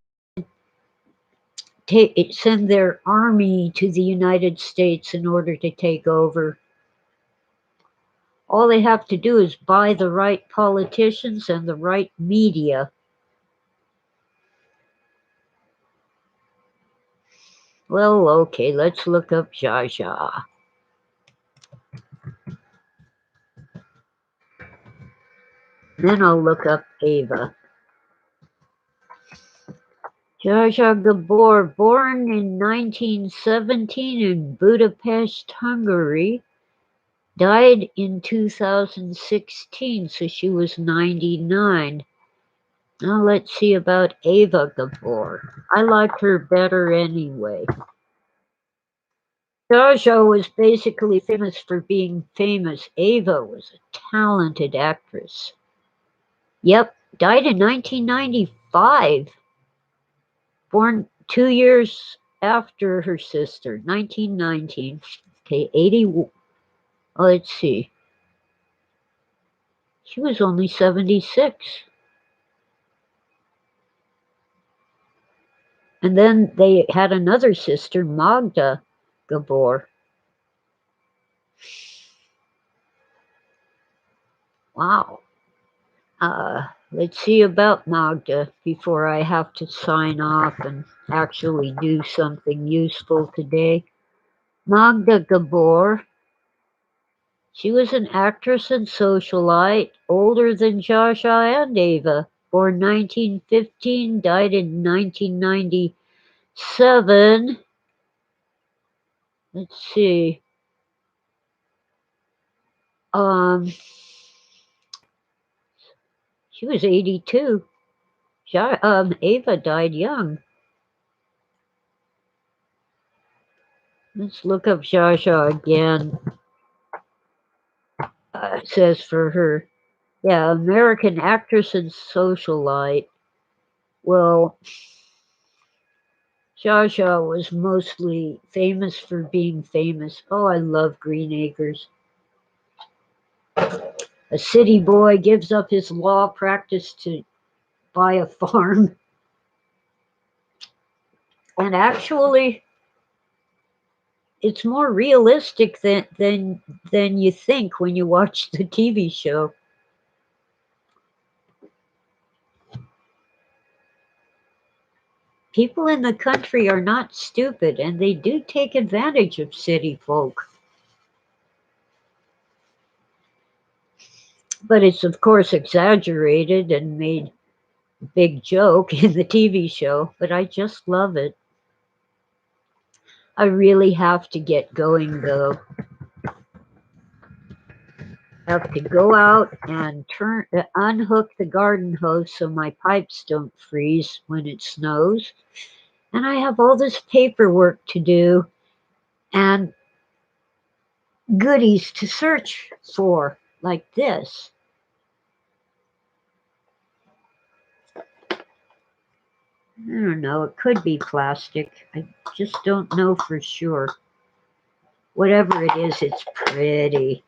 [SPEAKER 1] send their army to the United States in order to take over. All they have to do is buy the right politicians and the right media. Well, okay, let's look up Zsa Zsa. Then I'll look up Ava. Zsa Zsa Gabor, born in 1917 in Budapest, Hungary, died in 2016, so she was 99. Now let's see about Ava Gabor. I liked her better anyway. Zsa Zsa was basically famous for being famous. Ava was a talented actress. Yep, died in 1995. Born 2 years after her sister, 1919. Okay, 80. Oh, let's see. She was only 76. And then they had another sister, Magda Gabor. Wow. Let's see about Magda before I have to sign off and actually do something useful today. Magda Gabor, she was an actress and socialite, older than Jasha and Ava. Born 1915, died in 1997. Let's see. Um, she was 82. Ava died young. Let's look up Jasha again. It says for her. Yeah, American actress and socialite. Well, Jasha was mostly famous for being famous. Oh, I love Green Acres. A city boy gives up his law practice to buy a farm. And actually, it's more realistic than you think when you watch the TV show. People in the country are not stupid, and they do take advantage of city folk. But it's, of course, exaggerated and made a big joke in the TV show, but I just love it. I really have to get going, though. I have to go out and unhook the garden hose so my pipes don't freeze when it snows. And I have all this paperwork to do and goodies to search for, like this. I don't know, it could be plastic. I just don't know for sure. Whatever it is, it's pretty.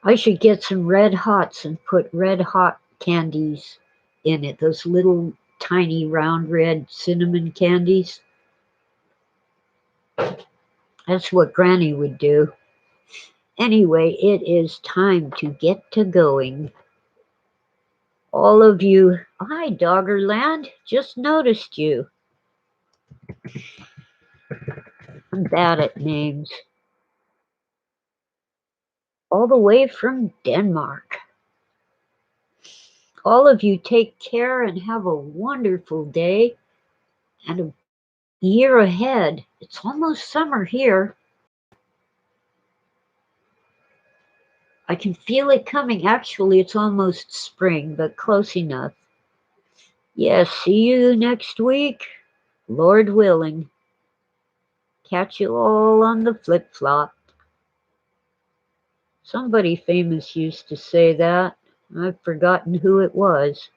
[SPEAKER 1] I should get some red hots and put red hot candies in it. Those little tiny round red cinnamon candies. That's what Granny would do. Anyway, it is time to get to going. All of you, hi Doggerland, just noticed you. I'm bad at names. All the way from Denmark. All of you take care and have a wonderful day and a year ahead. It's almost summer here. I can feel it coming. Actually, it's almost spring, but close enough. Yes, see you next week, Lord willing. Catch you all on the flip flop. Somebody famous used to say that. I've forgotten who it was.